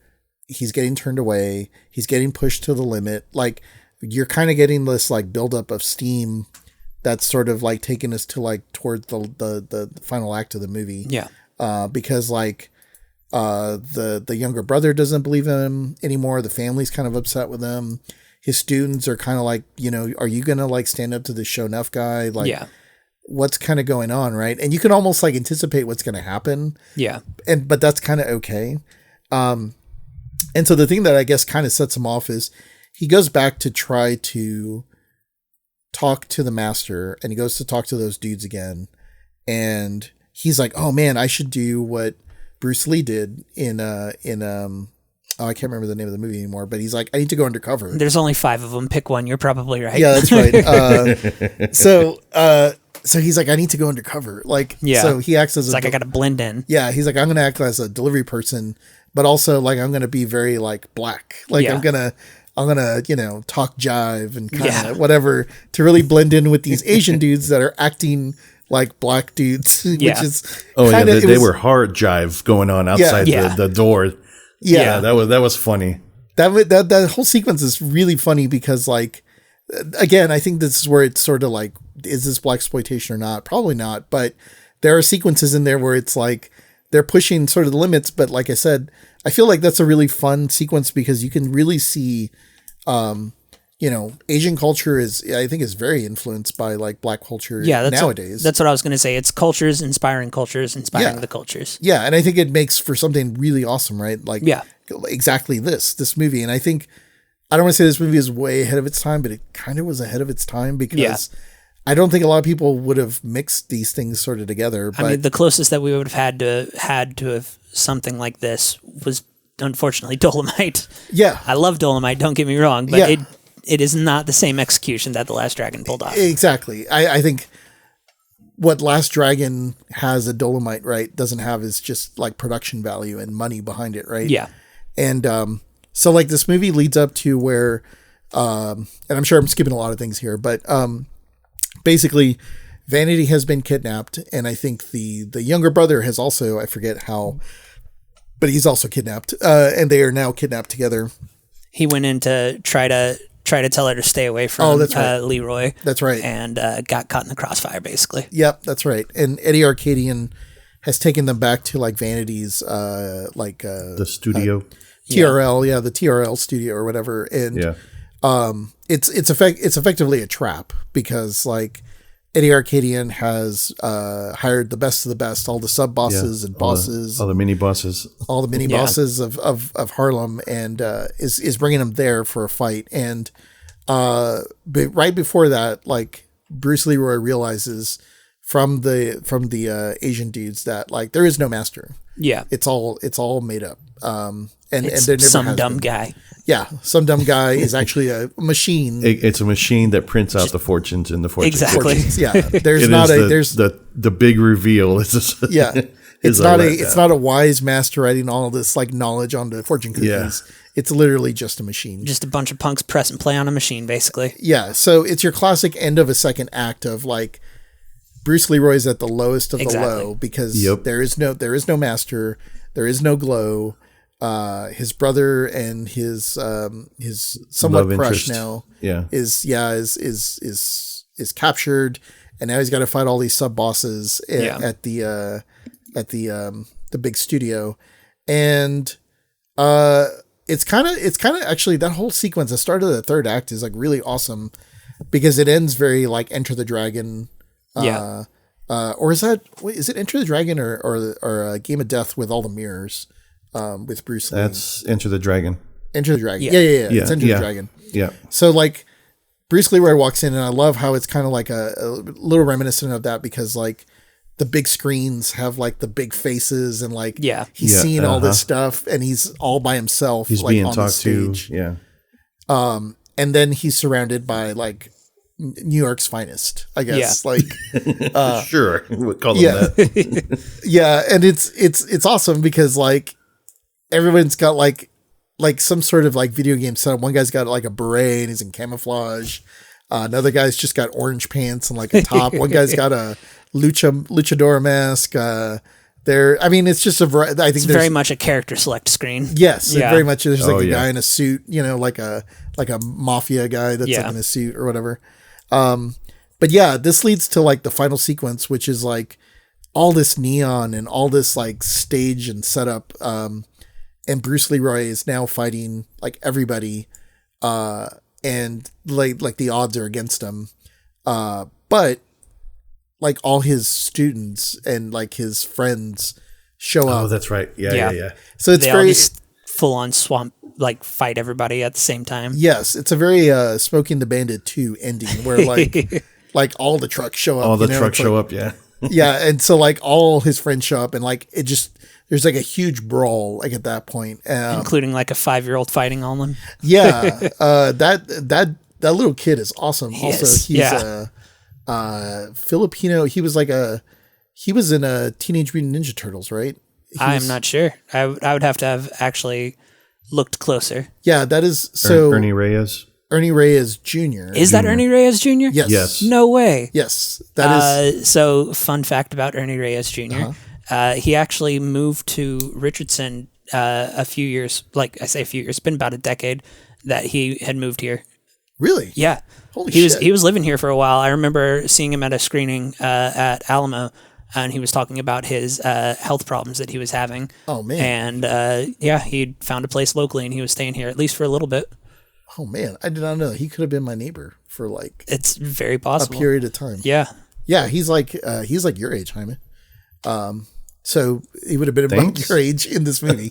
he's getting turned away, he's getting pushed to the limit. Like you're kind of getting this like buildup of steam that's sort of like taking us to like towards the final act of the movie. Yeah. Because like the younger brother doesn't believe him anymore. The family's kind of upset with him. His students are kind of like, you know, are you going to like stand up to the show enough guy? Like, what's kind of going on, right? And you can almost like anticipate what's going to happen. Yeah. But that's kind of okay. And so the thing that I guess kind of sets him off is he goes back to try to talk to the master, and he goes to talk to those dudes again. And he's like, oh man, I should do what Bruce Lee did in I can't remember the name of the movie anymore, but he's like, I need to go undercover. There's only 5 of them. Pick one. You're probably right. Yeah, that's right. So he's like, I need to go undercover. Like, so he acts as I got to blend in. Yeah. He's like, I'm going to act as a delivery person, but also like, I'm going to be very like Black. Like I'm going to, you know, talk jive and kind of whatever to really blend in with these Asian dudes that are acting like black dudes, which Yeah. is They were hard jive going on outside Yeah. the door. Yeah. That was funny. That whole sequence is really funny because, like, again, I think this is where it's sort of like, is this black exploitation or not? Probably not, but there are sequences in there where it's like they're pushing sort of the limits. But like I said, I feel like that's a really fun sequence because you can really see, Asian culture I think is very influenced by like black culture nowadays. That's what I was going to say. It's cultures inspiring the cultures. Yeah, and I think it makes for something really awesome, right? Like, exactly this movie. And I think, I don't want to say this movie is way ahead of its time, but it kind of was ahead of its time because I don't think a lot of people would have mixed these things sort of together. But I mean, the closest that we would have had to have something like this was unfortunately Dolomite. Yeah. I love Dolomite, don't get me wrong, but it is not the same execution that The Last Dragon pulled off. Exactly. I think what Last Dragon has a Dolomite, right, doesn't have is just like production value and money behind it, right? Yeah. And so like this movie leads up to where, and I'm sure I'm skipping a lot of things here, but basically Vanity has been kidnapped, and I think the younger brother has also, I forget how, but he's also kidnapped, and they are now kidnapped together. He went in to try to tell her to stay away from Leroy. That's right. And got caught in the crossfire, basically. Yep, that's right. And Eddie Arcadian has taken them back to like Vanity's the studio. TRL, the TRL studio or whatever. And it's effectively a trap because like Eddie Arcadian has hired the best of the best, all the sub bosses and bosses, all the mini bosses, bosses of Harlem, and is bringing them there for a fight. And but right before that, like Bruce Leroy realizes from the Asian dudes that like there is no master. Yeah, it's all made up. And it's there never some dumb guy. Yeah, some dumb guy is actually a machine. It's a machine that prints out the fortunes in the fortune. Exactly. Yeah, there's not a there's the big reveal. It's not a wise master writing all this like knowledge onto fortune cookies. Yeah. It's literally just a machine. Just a bunch of punks press and play on a machine, basically. Yeah, so it's your classic end of a second act of like Bruce Leroy's at the lowest of the low because there is no master, there is no glow. His brother and his somewhat love crush interest. now is captured, and now he's got to fight all these sub bosses at the big studio, and it's kind of actually that whole sequence, the start of the third act is like really awesome because it ends very like Enter the Dragon. Or is it Enter the Dragon or Game of Death with all the mirrors? With Bruce Lee. That's Enter the Dragon. Enter the Dragon. Yeah. It's Enter the Dragon. Yeah. So like Bruce Leroy walks in, and I love how it's kind of like a little reminiscent of that because like the big screens have like the big faces and like he's seeing all this stuff and he's all by himself. He's like, being on talked the stage. to. Yeah. And then he's surrounded by like New York's finest, I guess. Like sure. We'll call them that. Yeah, and it's awesome because like everyone's got like some sort of like video game setup. One guy's got like a beret and he's in camouflage. Another guy's just got orange pants and like a top. One guy's got a luchador mask. It's just I think it's very much a character select screen. Yes, very much. There's like a guy in a suit, like a mafia guy that's like in a suit or whatever. But yeah, this leads to like the final sequence, which is like all this neon and all this like stage and setup. And Bruce Leroy is now fighting like everybody, and like the odds are against him. But like all his students and like his friends show up. Oh, that's right. Yeah. So it's very full on swamp, like fight everybody at the same time. Yes, it's a very Smoking the Bandit 2 ending where like all the trucks show up. All the trucks show up. Yeah. Yeah, and so like all his friends show up, and like it just. There's like a huge brawl like at that point, including like a 5-year-old fighting all of them. Yeah, that little kid is awesome. He's Filipino. He was in a Teenage Mutant Ninja Turtles, right? I'm not sure. I would have actually looked closer. Yeah, that is so. Ernie Reyes. Ernie Reyes Jr. Is that Ernie Reyes Jr.? Yes. Yes. No way. Yes. That is. So, fun fact about Ernie Reyes Jr. He actually moved to Richardson a few years, like I say a few years, it's been about a decade that he had moved here. Really? Yeah. Holy he shit. He was living here for a while. I remember seeing him at a screening at Alamo, and he was talking about his health problems that he was having. Oh, man. And he found a place locally, and he was staying here at least for a little bit. Oh, man. I did not know. He could have been my neighbor for like It's very a possible. period of time. Yeah. Yeah, he's like your age, Jaime. So he would have been about Thanks. your age in this movie.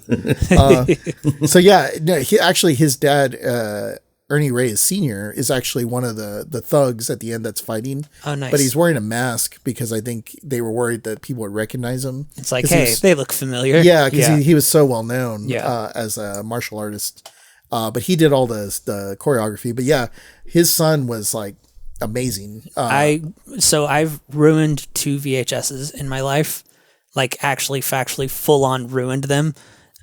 So yeah, no, his dad, Ernie Reyes Sr., is actually one of the thugs at the end that's fighting. Oh, nice. But he's wearing a mask because I think they were worried that people would recognize him. It's like, 'Cause he hey, was- they look familiar. yeah, because he was so well known Yeah. as a martial artist. But he did all the choreography. But yeah, his son was like amazing. I've ruined 2 VHSs in my life, like actually factually full on ruined them.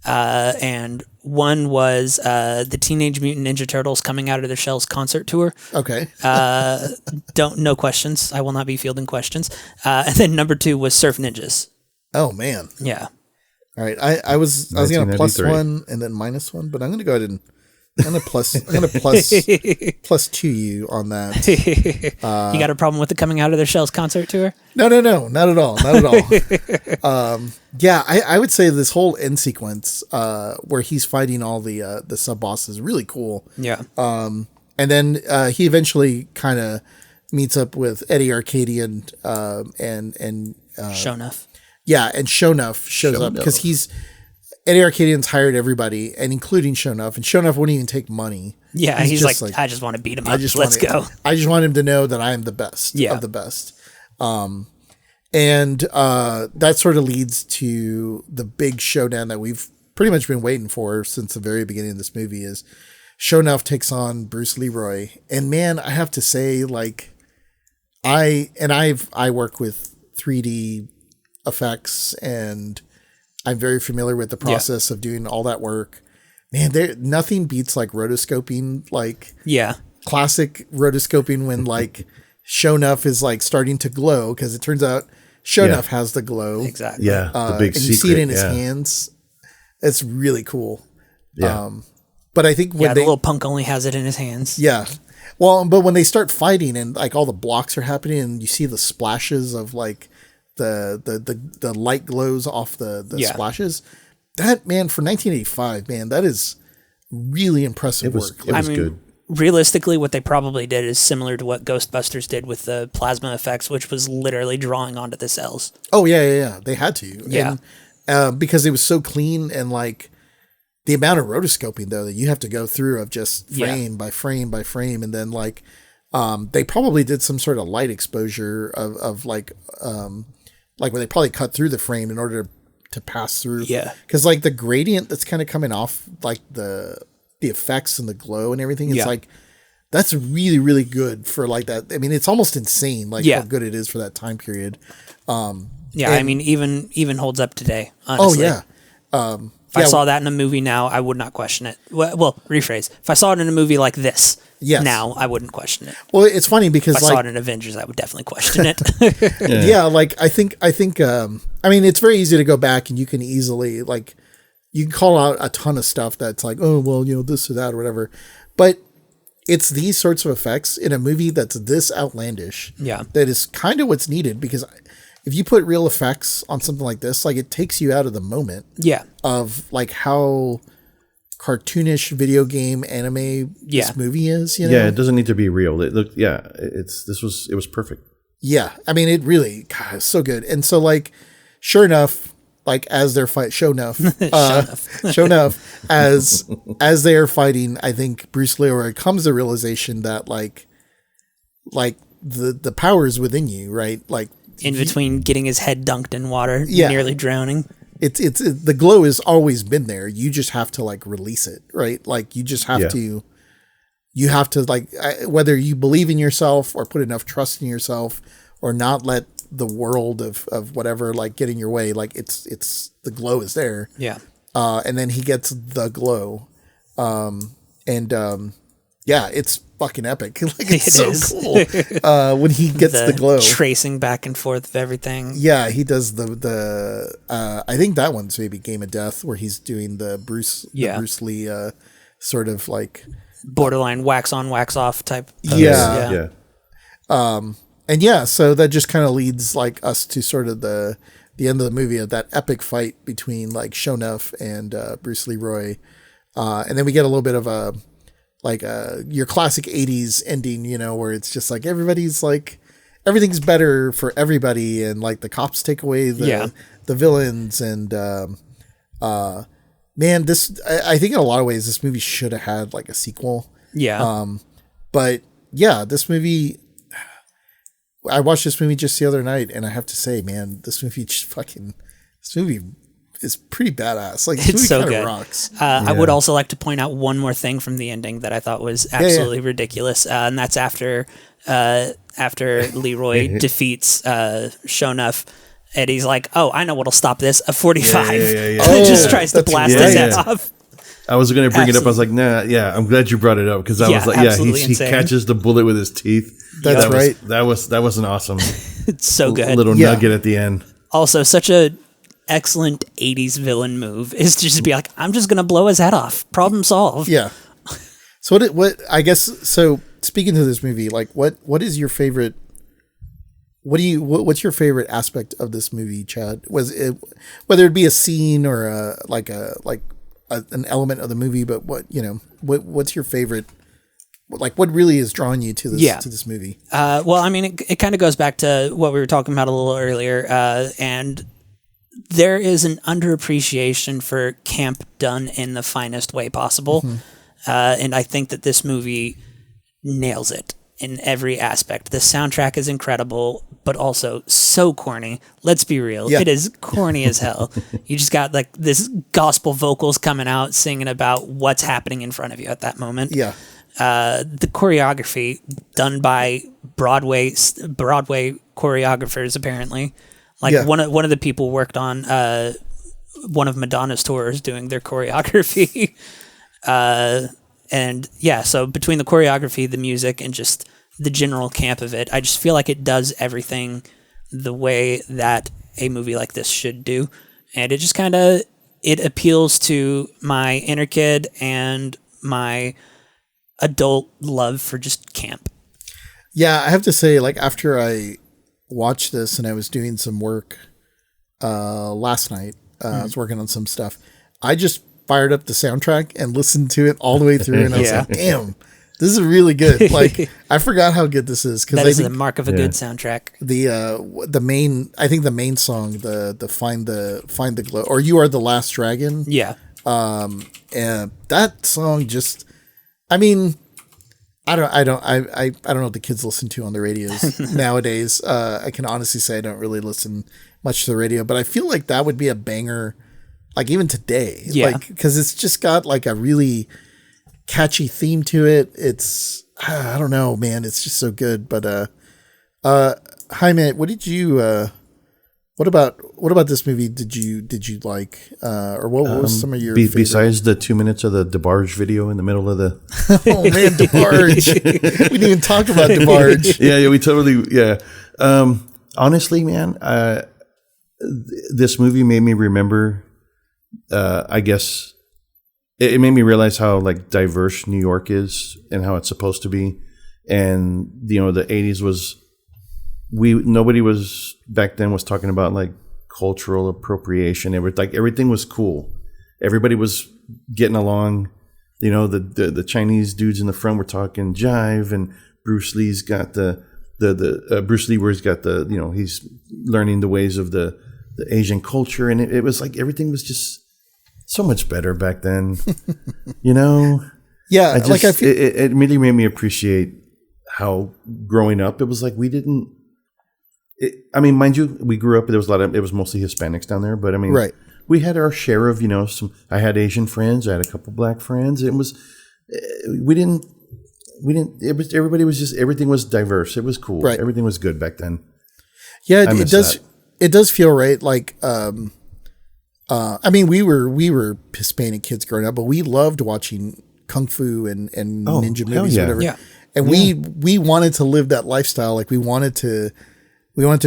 And one was the Teenage Mutant Ninja Turtles Coming Out of Their Shells concert tour. Okay. No questions. I will not be fielding questions. And then number 2 was Surf Ninjas. Oh man. Yeah. All right. I was gonna plus 1993. one and then minus one, but I'm gonna go ahead and I'm gonna plus 2 you on that. You got a problem with the Coming Out of Their Shells concert tour? No, not at all. Not at all. Yeah, I would say this whole end sequence where he's fighting all the sub bosses is really cool. Yeah. And then he eventually kind of meets up with Eddie Arcadian and Show enough. yeah, and Shonuff shows up because Eddie Arcadian's hired everybody, and including Shonuff, and Shonuff wouldn't even take money. Yeah, he's just like, I just want to beat him up. Let's want go. I just want him to know that I am the best of the best. And that sort of leads to the big showdown that we've pretty much been waiting for since the very beginning of this movie is Shonuff takes on Bruce Leroy. And man, I have to say, like, I work with 3D effects and I'm very familiar with the process of doing all that work. Man, nothing beats like rotoscoping, like classic rotoscoping when like Shonuff is like starting to glow because it turns out Shonuff has the glow. Exactly. Yeah, the big and secret. you see it in his hands. It's really cool. Yeah. But I think when the little punk only has it in his hands. yeah. Well, but when they start fighting and like all the blocks are happening and you see the splashes of like the light glows off the splashes, that, man, for 1985, man, that is really impressive work. It was good. Realistically, what they probably did is similar to what Ghostbusters did with the plasma effects, which was literally drawing onto the cells. Oh yeah. They had to. Yeah. And, because it was so clean and like the amount of rotoscoping though that you have to go through of just frame by frame by frame, and then like they probably did some sort of light exposure of like where they probably cut through the frame in order to pass through. Yeah. Because like the gradient that's kind of coming off like the effects and the glow and everything, it's like that's really, really good for like that. I mean, it's almost insane like how good it is for that time period. I mean, even holds up today, honestly. Oh yeah. If I saw that in a movie now, I would not question it. Well, rephrase. If I saw it in a movie like this now, I wouldn't question it. Well, it's funny because If I like, saw it in Avengers, I would definitely question it. yeah, like I think I mean, it's very easy to go back and you can easily like you can call out a ton of stuff that's like, oh well, you know, this or that or whatever, but it's these sorts of effects in a movie that's this outlandish that is kind of what's needed, because if you put real effects on something like this, like it takes you out of the moment of like how cartoonish video game anime this movie is, you know? Yeah, it doesn't need to be real. It looked, it was perfect. Yeah, I mean, it really, God, it's so good. And so, like, sure enough, like as they're show enough, as they are fighting, I think Bruce Leroy comes to the realization that like the power is within you, right? Like in between getting his head dunked in water, nearly drowning. It's the glow has always been there. You just have to like release it, right? Like you just have to. You have to like whether you believe in yourself or put enough trust in yourself or not let the world of whatever like get in your way. Like it's the glow is there. Yeah. And then he gets the glow. And Yeah, it's fucking epic. Like it's It so is. cool when he gets the glow. tracing back and forth of everything. Yeah, he does the. I think that one's maybe Game of Death, where he's doing the Bruce Lee sort of like Borderline wax on, wax off type. Yeah. And yeah, so that just kind of leads like us to sort of the end of the movie of that epic fight between like Shonuff and Bruce Leroy, and then we get a little bit of a like your classic 80s ending, you know, where it's just like everybody's like everything's better for everybody, and like the cops take away the villains, and man, this I think in a lot of ways this movie should have had like a sequel. But yeah, this movie, I watched this movie just the other night, and I have to say, man, this movie is pretty badass. Like, It's so kind good. of rocks. I would also like to point out one more thing from the ending that I thought was absolutely ridiculous, and that's after Leroy defeats Shonuff, and he's like, "Oh, I know what'll stop this, a 45." And just tries to blast his head off. I was going to bring it up. I was like, nah, yeah, I'm glad you brought it up, because I was like, yeah, he catches the bullet with his teeth. That's right. That was an awesome It's so good. little nugget at the end. Also, such a excellent 80s villain move is to just be like, I'm just going to blow his head off. Problem solved. Yeah. So what I guess, so speaking to this movie, like what is your favorite, what's your favorite aspect of this movie, Chad? Was it, whether it be a scene or an element of the movie, but what's your favorite, like what really is drawing you to this movie? Well, I mean, it kind of goes back to what we were talking about a little earlier, and there is an underappreciation for camp done in the finest way possible. And I think that this movie nails it in every aspect. The soundtrack is incredible, but also so corny. Let's be real. It is corny as hell. You just got like this gospel vocals coming out singing about what's happening in front of you at that moment. Yeah. The choreography done by Broadway choreographers, apparently. Like one of the people worked on one of Madonna's tours doing their choreography. And yeah, so between the choreography, the music, and just the general camp of it, I just feel like it does everything the way that a movie like this should do. And it just kind of, it appeals to my inner kid and my adult love for just camp. Yeah, I have to say, like, after I watched this and I was doing some work last night, I was working on some stuff, I just fired up the soundtrack and listened to it all the way through, and I was like, damn, this is really good. Like, I forgot how good this is, because that is the mark of a good soundtrack. The main song, the find the glow, or You Are the Last Dragon. And that song just, I mean, I don't know what the kids listen to on the radios nowadays. I can honestly say I don't really listen much to the radio, but I feel like that would be a banger, like even today. Like, because it's just got like a really catchy theme to it. It's, I don't know, man, it's just so good. But Jaime, what did you what about this movie did you like, or what was some of your besides the 2 minutes of the DeBarge video in the middle of the oh man, DeBarge. We didn't even talk about DeBarge. yeah we totally honestly, man, this movie made me remember, I guess it made me realize how like diverse New York is and how it's supposed to be. And the 80s was, nobody was back then was talking about like cultural appropriation. It was like everything was cool. Everybody was getting along. The Chinese dudes in the front were talking jive, and Bruce Lee's got Bruce Lee, where he's got he's learning the ways of the Asian culture, and it was like everything was just so much better back then. Yeah, it really made me appreciate how growing up, it was like we didn't. I mean, mind you, we grew up. There was it was mostly Hispanics down there, but I mean, right. We had our share of I had Asian friends, I had a couple black friends. It was we didn't. It was everything was diverse. It was cool. Right. Everything was good back then. Yeah, it does. That. It does feel right. Like, I mean, we were Hispanic kids growing up, but we loved watching kung fu and Oh, ninja hell movies, yeah. whatever. Yeah. And we wanted to live that lifestyle. Like we wanted to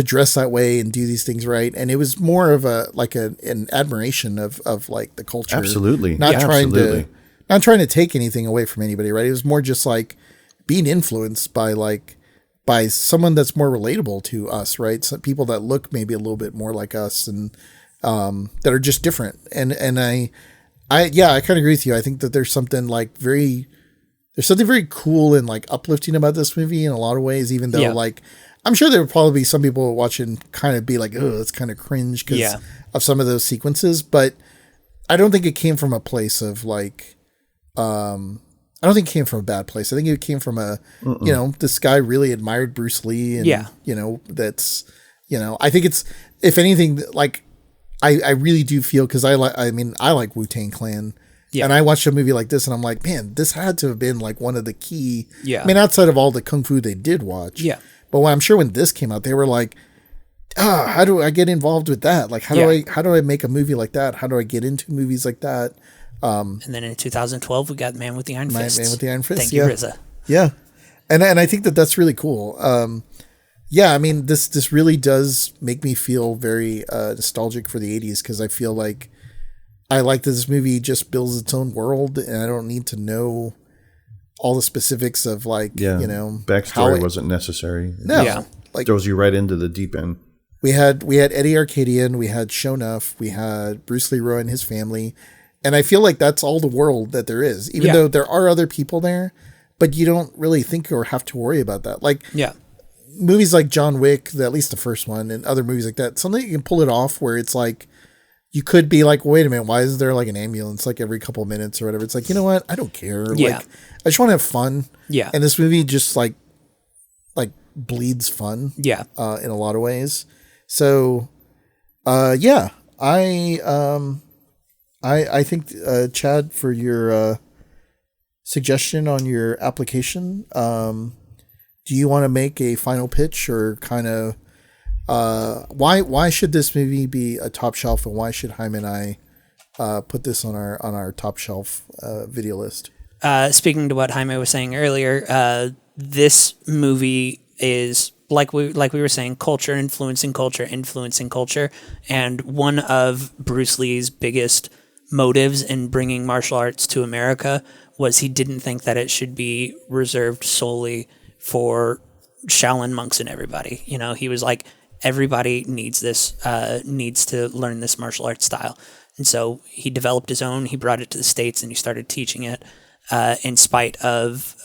dress that way and do these things right. And it was more of an admiration of like the culture. Absolutely. Not Yeah, trying absolutely. to not trying to take anything away from anybody, right? It was more just like being influenced by someone that's more relatable to us, right? Some people that look maybe a little bit more like us and that are just different. And I kind of agree with you. I think that there's something very cool and like uplifting about this movie in a lot of ways, even though like I'm sure there would probably be some people who watch and kind of be like, oh, it's kind of cringe because of some of those sequences. But I don't think it came from a place of like, I don't think it came from a bad place. I think it came from this guy really admired Bruce Lee. And, I think it's, if anything, like, I really do feel, because I like Wu-Tang Clan. Yeah. And I watched a movie like this and I'm like, man, this had to have been like one of the key. Yeah. I mean, outside of all the Kung Fu they did watch. Yeah. But I'm sure when this came out, they were like, how do I get involved with that? Like, how do I make a movie like that? How do I get into movies like that? And then in 2012, we got Man with the Iron Fist. Man with the Iron Fist. Thank you, RZA. Yeah. And I think that's really cool. I mean, this really does make me feel very nostalgic for the 80s, because I feel like I like that this movie just builds its own world, and I don't need to know all the specifics of backstory wasn't necessary. No, like throws you right into the deep end. We had Eddie Arcadian, we had Shonuff, we had Bruce Leroy and his family, and I feel like that's all the world that there is. Even though there are other people there, but you don't really think or have to worry about that. Like movies like John Wick, at least the first one, and other movies like that, something you can pull it off where it's like, you could be like, wait a minute, why is there like an ambulance like every couple minutes or whatever? It's like, you know what? I don't care. Yeah. Like, I just want to have fun. Yeah. And this movie just like bleeds fun. Yeah. In a lot of ways. So, I think, Chad, for your suggestion on your application, do you want to make a final pitch or kind of why should this movie be a top shelf, and why should Jaime and I put this on our top shelf video list? Speaking to what Jaime was saying earlier, this movie is like we were saying, culture influencing culture, and one of Bruce Lee's biggest motives in bringing martial arts to America was he didn't think that it should be reserved solely for Shaolin monks and everybody. You know, he was like, everybody needs this, needs to learn this martial arts style. And so he developed his own, he brought it to the States, and he started teaching it in spite of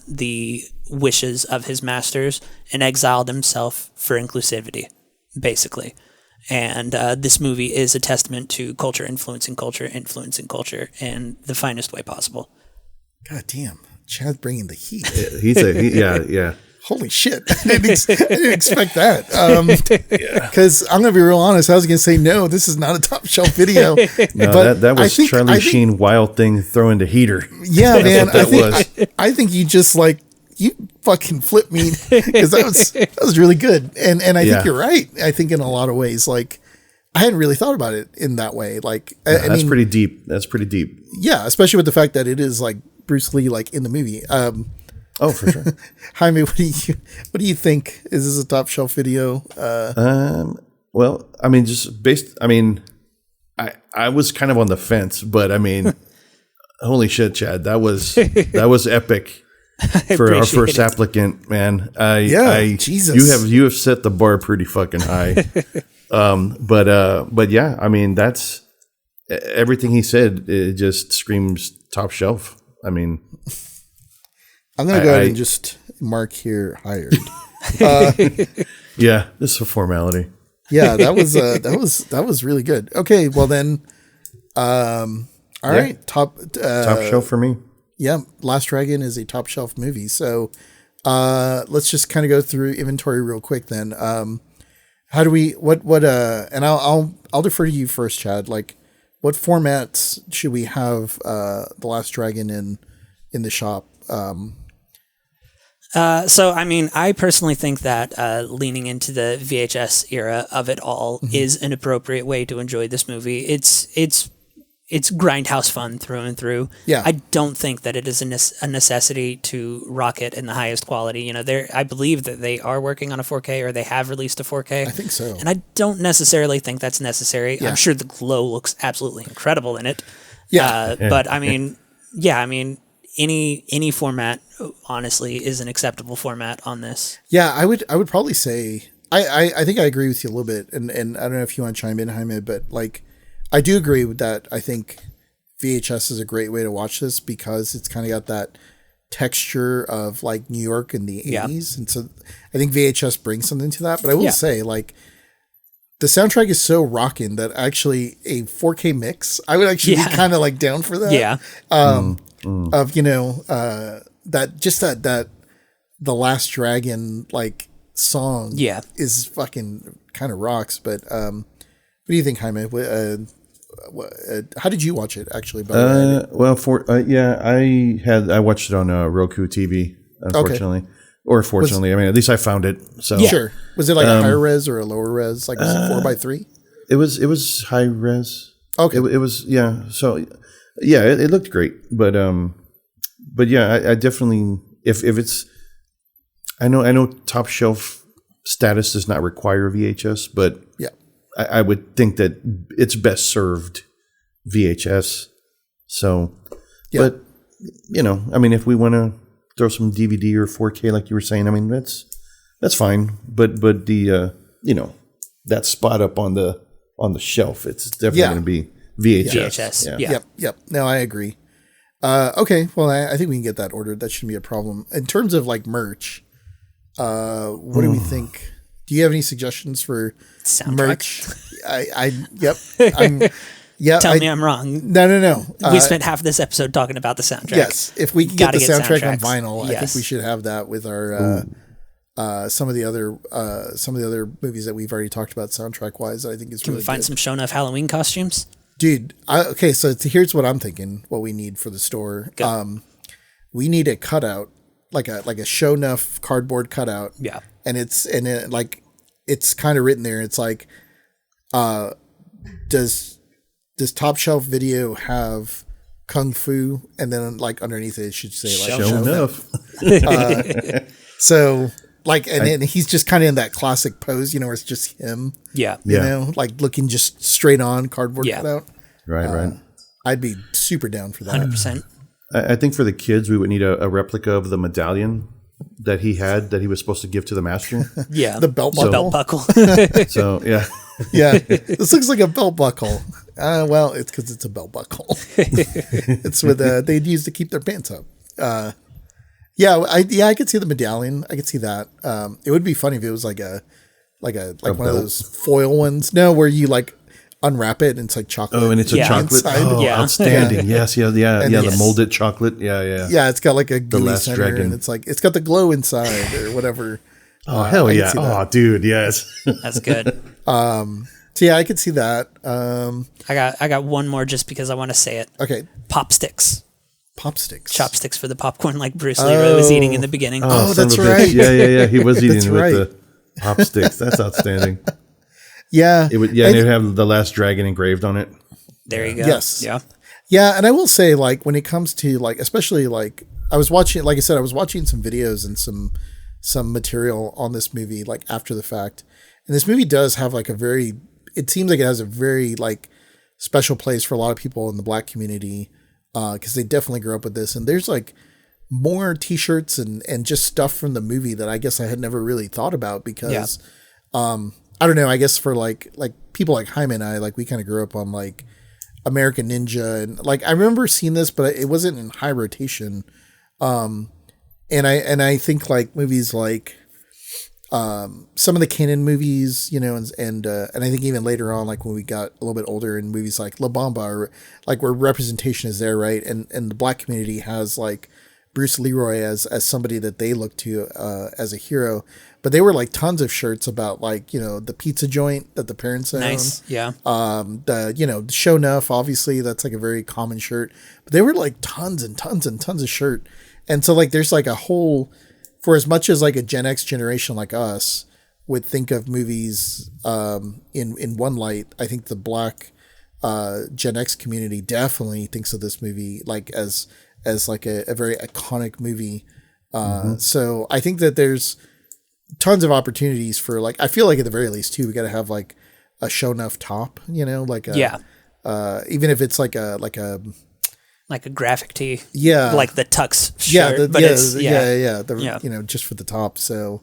the wishes of his masters, and exiled himself for inclusivity, basically. And this movie is a testament to culture influencing culture in the finest way possible. God damn. Chad's bringing the heat. Yeah. Holy shit. I didn't expect that. Because I'm going to be real honest. I was going to say, no, this is not a top shelf video. No, but that was Charlie Sheen Wild Thing throwing the heater. Yeah, man. I think you just you fucking flipped me, because that was really good. And I think you're right. I think in a lot of ways, I hadn't really thought about it in that way. That's pretty deep. That's pretty deep. Yeah, especially with the fact that it is Bruce Lee in the movie. Oh, for sure. Jaime, what do you think? Is this a top shelf video? Well, I mean, just based. I mean, I was kind of on the fence, but I mean, holy shit, Chad, that was epic for our first applicant, man. Jesus, you have set the bar pretty fucking high. But yeah, I mean, that's everything he said. It just screams top shelf. I mean, I'm going to go ahead and just mark here hired. Yeah, this is a formality. Yeah, that was really good. Okay, well then, all right, top shelf for me. Yeah, Last Dragon is a top shelf movie. So let's just kind of go through inventory real quick then. How do we and I'll defer to you first, Chad. What formats should we have The Last Dragon in the shop? So, I mean, I personally think that leaning into the VHS era of it all is an appropriate way to enjoy this movie. It's it's grindhouse fun through and through. Yeah. I don't think that it is a necessity to rock it in the highest quality. You know, I believe that they are working on a 4K, or they have released a 4K. I think so. And I don't necessarily think that's necessary. Yeah. I'm sure the glow looks absolutely incredible in it. Yeah. But I mean, any format, honestly, is an acceptable format on this. Yeah, I would probably say I think I agree with you a little bit, and I don't know if you want to chime in, Jaime, but like I do agree with that. I think VHS is a great way to watch this because it's kind of got that texture of like New York in the 80s, and so I think VHS brings something to that. But I will say, like, the soundtrack is so rocking that actually a 4K mix, I would actually be kind of like down for that. Yeah. Of that the Last Dragon like song is fucking kind of rocks. But what do you think, Jaime? How did you watch it actually? By the way? I watched it on Roku TV, unfortunately. Or fortunately, I mean, at least I found it. So sure. Was it like a higher res or a lower res? Like, was it 4:3? It was high res. Okay. It was So it looked great, but yeah, I definitely if it's I know top shelf status does not require VHS, but I would think that it's best served VHS. So, but I mean, if we want to throw some DVD or 4K, like you were saying, I mean, that's fine. But the that spot up on the shelf, it's definitely going to be VHS. Yep. No, I agree. Okay. Well, I think we can get that ordered. That shouldn't be a problem. In terms of like merch, what do we think? Do you have any suggestions for merch? Tell me I'm wrong. No. We spent half of this episode talking about the soundtrack. Yes. If we can get the soundtrack on vinyl, yes. I think we should have that with our some of the other movies that we've already talked about soundtrack wise. I think is Can really we find good. some shown off Halloween costumes? Dude, okay, so here's what I'm thinking. What we need for the store, we need a cutout, like a show enough cardboard cutout. Yeah, and it's kind of written there. It's like, does Top Shelf Video have Kung Fu? And then like underneath it should say like show enough. So like, and then he's just kind of in that classic pose, where it's just him. Yeah. You like looking just straight on cardboard cutout. Right. I'd be super down for that. 100%. I think for the kids, we would need a replica of the medallion that he was supposed to give to the master. Yeah. The belt buckle. So, yeah. Yeah. This looks like a belt buckle. Well, it's because it's a belt buckle. It's with they'd use to keep their pants up. I could see the medallion. I could see that. It would be funny if it was like one of those foil ones. No, where you like unwrap it and it's like chocolate. Oh, and it's a chocolate. Inside. Oh, outstanding. Yes. The molded chocolate. Yeah. Yeah, it's got like a gooey Last center, Dragon. and it's like it's got the glow inside or whatever. Oh hell yeah! Oh dude, yes. That's good. So yeah, I could see that. I got one more just because I want to say it. Okay, Popsticks. Chopsticks for the popcorn, like Bruce Leroy was eating in the beginning. Oh, that's son of a right. bitch. Yeah. He was eating That's with right. the popsticks. That's outstanding. Yeah, It would. Yeah, and it would have the Last Dragon engraved on it. There you go. Yes. Yeah. Yeah, and I will say, like, when it comes to like, especially like, I was watching some videos and some material on this movie like after the fact, and this movie does have like it seems like it has a very like special place for a lot of people in the Black community, because they definitely grew up with this, and there's like more T-shirts and just stuff from the movie that I guess I had never really thought about because, I don't know, I guess for like people like Jaime and I, like we kind of grew up on like American Ninja, and like I remember seeing this, but it wasn't in high rotation. And I think like movies like some of the Kanan movies, and I think even later on, like when we got a little bit older, in movies like La Bamba, or like where representation is there, right? And the Black community has like Bruce Leroy as somebody that they look to as a hero. But they were like tons of shirts about like, the pizza joint that the parents own. Nice. Yeah. The Show Enough, obviously that's like a very common shirt, but they were like tons and tons and tons of shirt. And so like, there's like a whole, for as much as like a Gen X generation like us would think of movies in one light, I think the Black Gen X community definitely thinks of this movie like as like a very iconic movie. So I think that there's tons of opportunities for like, I feel like at the very least too, we got to have like a show enough top, like even if it's like a graphic tee, like the tux shirt, just for the top. So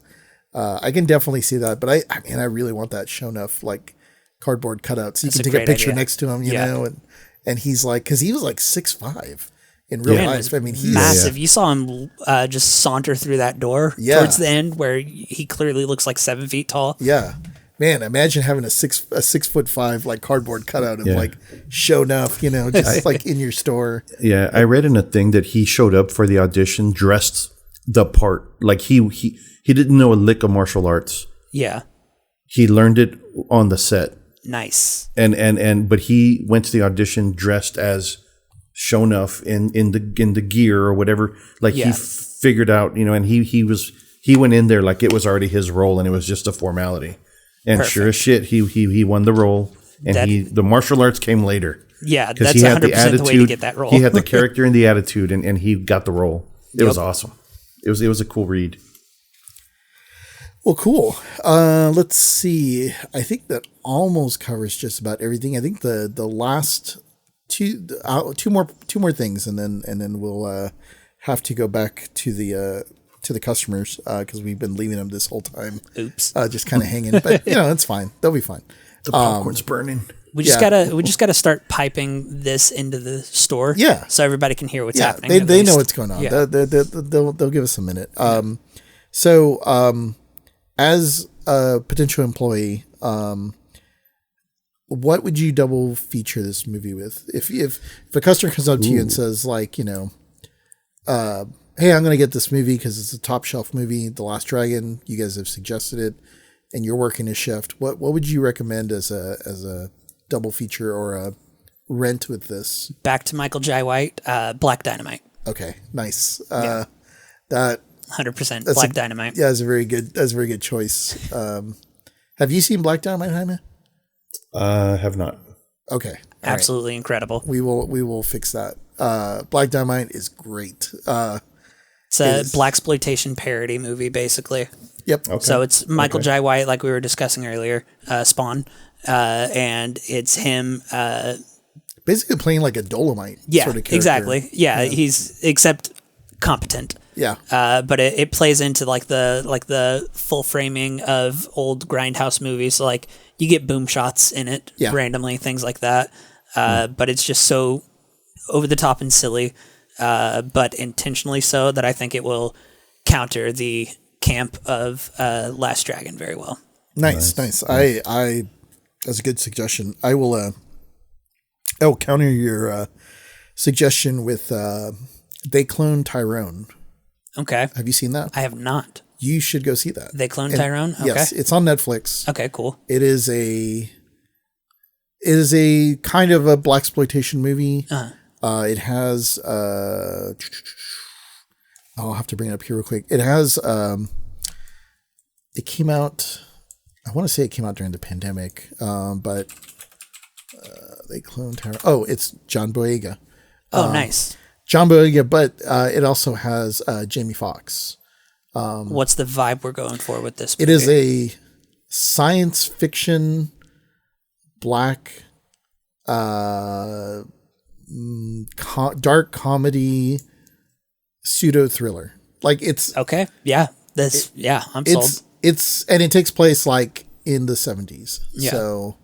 I can definitely see that, but I really want that show enough like cardboard cutout so you can take a picture next to him, you know, and he's like, because he was like 6'5" in real life. I mean, he's massive. You saw him just saunter through that door towards the end, where he clearly looks like 7 feet tall. Yeah, man, imagine having a 6'5" like cardboard cutout of like show enough, just like in your store. Yeah, I read in a thing that he showed up for the audition dressed the part. Like he didn't know a lick of martial arts. Yeah, he learned it on the set. Nice. But he went to the audition dressed as Shonuff in the gear or whatever. Like he figured out, and he went in there like it was already his role and it was just a formality. And sure as shit, he won the role, and the martial arts came later. Yeah, that's 100% the way to get that role. He had the character and the attitude, and he got the role. It was awesome. It was a cool read. Well, cool. Let's see. I think that almost covers just about everything. I think the last two more things, and then we'll have to go back to the customers because we've been leaving them this whole time. Oops. Just kind of hanging, but it's fine. They'll be fine. The popcorn's burning. We just gotta start piping this into the store. Yeah. So everybody can hear what's happening. They know what's going on. Yeah. They'll give us a minute. As a potential employee, what would you double feature this movie with? If a customer comes up to you and says like, hey, I'm going to get this movie because it's a top shelf movie, The Last Dragon. You guys have suggested it, and you're working a shift. What would you recommend as a double feature or a rent with this? Back to Michael Jai White, Black Dynamite. Okay, nice. That 100% Black Dynamite. Yeah, that's a very good choice. Have you seen Black Dynamite, Jaime? Have not. Okay, absolutely incredible. We will fix that. Black Dynamite is great. It's a blaxploitation parody movie, basically. Yep. Okay. So it's Michael Jai White, like we were discussing earlier, Spawn, and it's him basically playing like a Dolomite sort of character. Exactly. Yeah, he's except competent. Yeah. But it plays into like the full framing of old grindhouse movies. So like you get boom shots in it randomly, things like that. But it's just so over the top and silly, but intentionally so that I think it will counter the camp of Last Dragon very well. Nice. I that's a good suggestion. I will counter your suggestion with They Clone Tyrone. Okay. Have you seen that? I have not. You should go see that. They Clone Tyrone? Okay. Yes, it's on Netflix. Okay, cool. It is a kind of a blaxploitation movie. It has I'll have to bring it up here real quick. It has it came out, I want to say it came out during the pandemic, but They Clone Tyrone. Oh, it's John Boyega. Oh, nice. John Boyega, but it also has Jamie Foxx. What's the vibe we're going for with this movie? It is a science fiction, black, dark comedy, pseudo thriller. Like it's okay. Yeah, I'm sold. And it takes place like in the 70s. Yeah. So.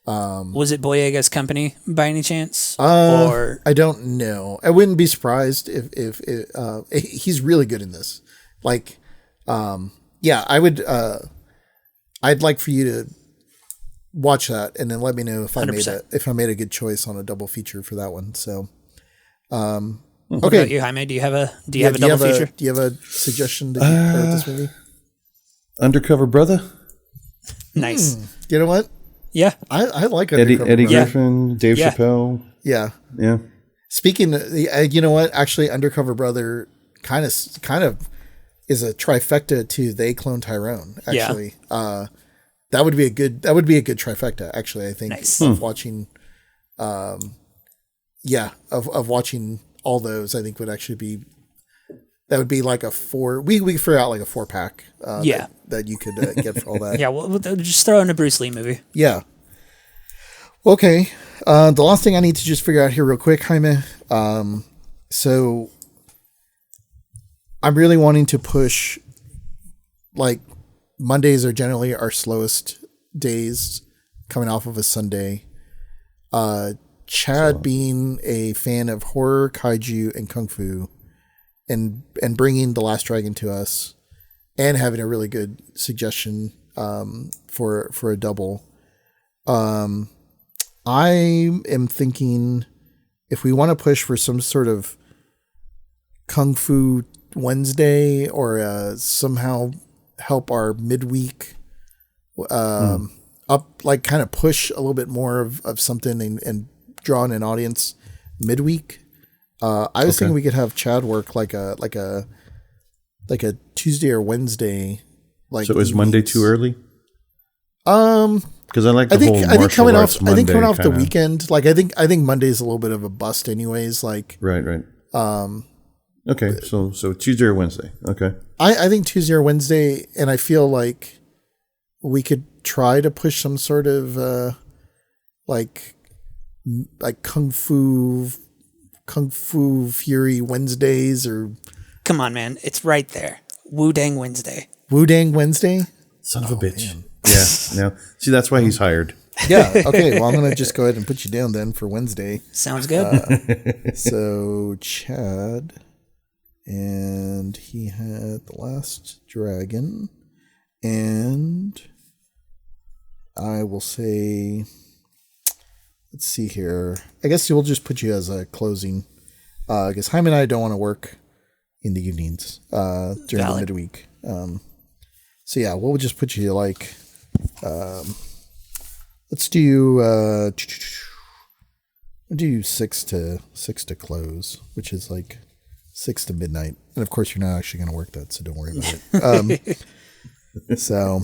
Was it Boyega's company by any chance? Or I don't know. I wouldn't be surprised if he's really good in this. Like, I would. I'd like for you to watch that and then let me know if 100%. I made a good choice on a double feature for that one. So, what about you, Jaime? Do you have a double feature? Do you have a suggestion to pair with this movie? Undercover Brother. Nice. You know what? Yeah, I like Eddie Griffin, Dave Chappelle. Yeah. Speaking, you know what? Actually, Undercover Brother kind of is a trifecta to They Clone Tyrone. Actually, that would be a good trifecta. Actually, I think of watching yeah, of watching all those, I think would actually be, that would be like a 4. We could figure out like a 4-pack. Yeah. That you could get for all that. Yeah, we'll just throw in a Bruce Lee movie. Yeah. Okay. The last thing I need to just figure out here real quick, Jaime. So I'm really wanting to push, like, Mondays are generally our slowest days coming off of a Sunday. Chad being a fan of horror, kaiju, and kung fu, and bringing The Last Dragon to us, and having a really good suggestion for a double. I am thinking if we want to push for some sort of Kung Fu Wednesday or somehow help our midweek up, like kind of push a little bit more of something and draw in an audience midweek. I was thinking we could have Chad work like a Tuesday or Wednesday. Like, so is Monday too early? Because I like I think coming off kinda. the weekend, like I think Monday is a little bit of a bust anyways. Like right. Okay, so Tuesday or Wednesday. Okay. I think Tuesday or Wednesday, and I feel like we could try to push some sort of like Kung Fu Fury Wednesdays, or Come on, man. It's right there. Wu Dang Wednesday. Wu Dang Wednesday. Son of a bitch. Man. Yeah. No. See, that's why he's hired. Yeah. Okay. Well, I'm going to just go ahead and put you down then for Wednesday. Sounds good. So Chad, and he had The Last Dragon, and I will say, let's see here. I guess we'll just put you as a closing. Because Jaime and I don't want to work in the evenings during the midweek. So yeah, we'll just put you like, let's do 6 to close, which is like 6 to midnight. And of course, you're not actually going to work that, so don't worry about it. So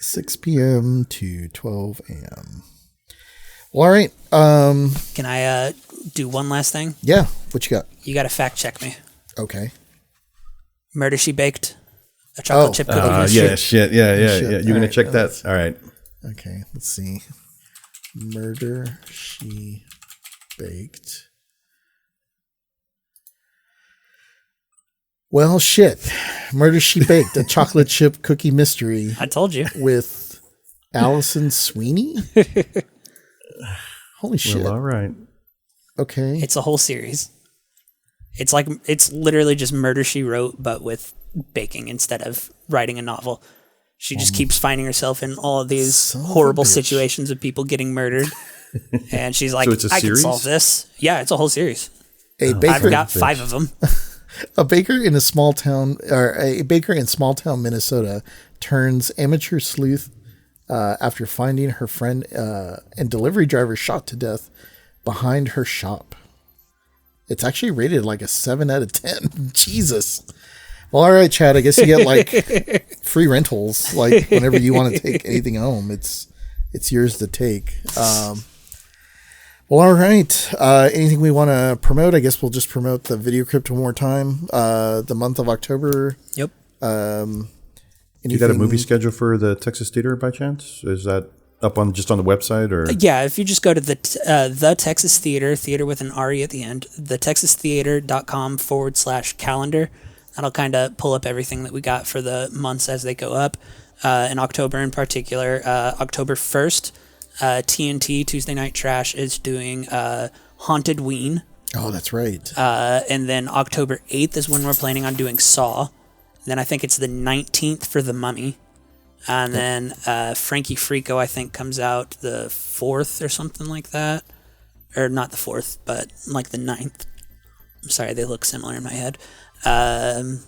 6 p.m. to 12 a.m. Well, all right. Can I do one last thing? Yeah. What you got? You got to fact check me. Okay. Murder She Baked, a chocolate chip cookie mystery. Yeah. You're going to check that? All right. Okay. Let's see. Murder She Baked. Well, shit. Murder She Baked, a chocolate chip cookie mystery. I told you. With Allison Sweeney? Holy shit. Well, all right. Okay. It's a whole series. It's literally just Murder She Wrote, but with baking instead of writing a novel. She just keeps finding herself in all of these horrible situations of people getting murdered. And she's like, So I can solve this. Yeah, it's a whole series. A baker, I've got 5 of them. A baker in small town Minnesota turns amateur sleuth after finding her friend and delivery driver shot to death behind her shop. It's actually rated like a 7 out of 10. Jesus. Well, all right, Chad. I guess you get like free rentals. Like whenever you want to take anything home, it's yours to take. Well, all right. Anything we want to promote? I guess we'll just promote the Video Crypt one more time. The month of October. Yep. You got a movie schedule for the Texas Theater by chance? Is that up on the website, or? Yeah, if you just go to the Texas Theater, theater with an RE at the end, thetexastheater.com/calendar. That'll kind of pull up everything that we got for the months as they go up. In October in particular, October 1st, TNT, Tuesday Night Trash, is doing Haunted Ween. Oh, that's right. And then October 8th is when we're planning on doing Saw. Then I think it's the 19th for The Mummy. And then Frankie Frico, I think, comes out the 4th or something like that. Or not the 4th, but like the 9th. I'm sorry, they look similar in my head. And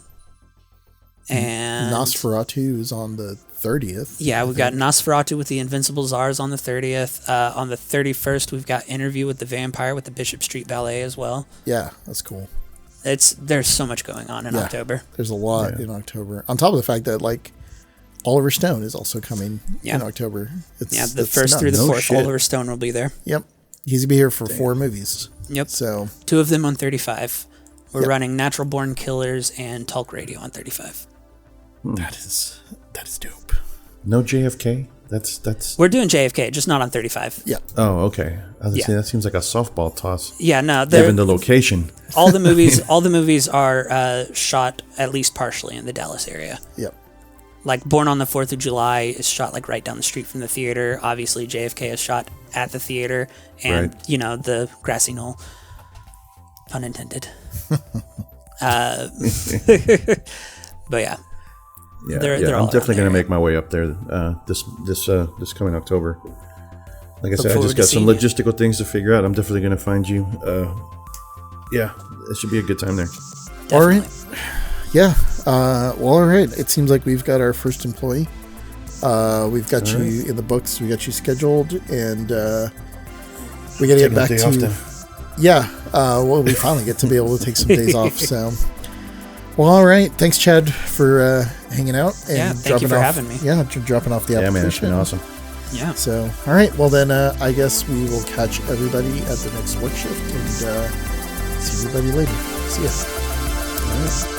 Nosferatu is on the 30th. Yeah, we've got Nosferatu with the Invincible Czars on the 30th. On the 31st, we've got Interview with the Vampire with the Bishop Street Ballet as well. Yeah, that's cool. There's so much going on in October. There's a lot in October. On top of the fact that like Oliver Stone is also coming in October. The 1st through the 4th, Oliver Stone will be there. Yep. He's gonna be here for 4 movies. Yep. So 2 of them on 35. We're Yep. running Natural Born Killers and Talk Radio on 35. that is dope. No JFK. That's. We're doing JFK, just not on 35. Yeah. Oh, okay. I was Yeah. say that seems like a softball toss. Yeah, no. Given the location. All the movies are shot at least partially in the Dallas area. Yep. Like Born on the 4th of July is shot like right down the street from the theater. Obviously, JFK is shot at the theater, and Right. the grassy knoll, pun intended. But yeah, Yeah, they're I'm all definitely around going to there. make my way up there this coming October. Like I said, I forward just to got some seeing you. logistical things to figure out. I'm definitely going to find you. Yeah, it should be a good time there. All right. Definitely. Yeah. Well, all right. It seems like we've got our first employee. We've got you in the books. We got you scheduled, and we got to get back Taking a day to. off Yeah. Well, we finally get to be able to take some days off. So. Well, all right. Thanks, Chad, for hanging out and Yeah, thank you dropping for off. having me. Yeah, dropping off the Yeah, man, it's application. been awesome. Yeah. So, all right. Well, then I guess we will catch everybody at the next work shift and see everybody later. See ya. All right.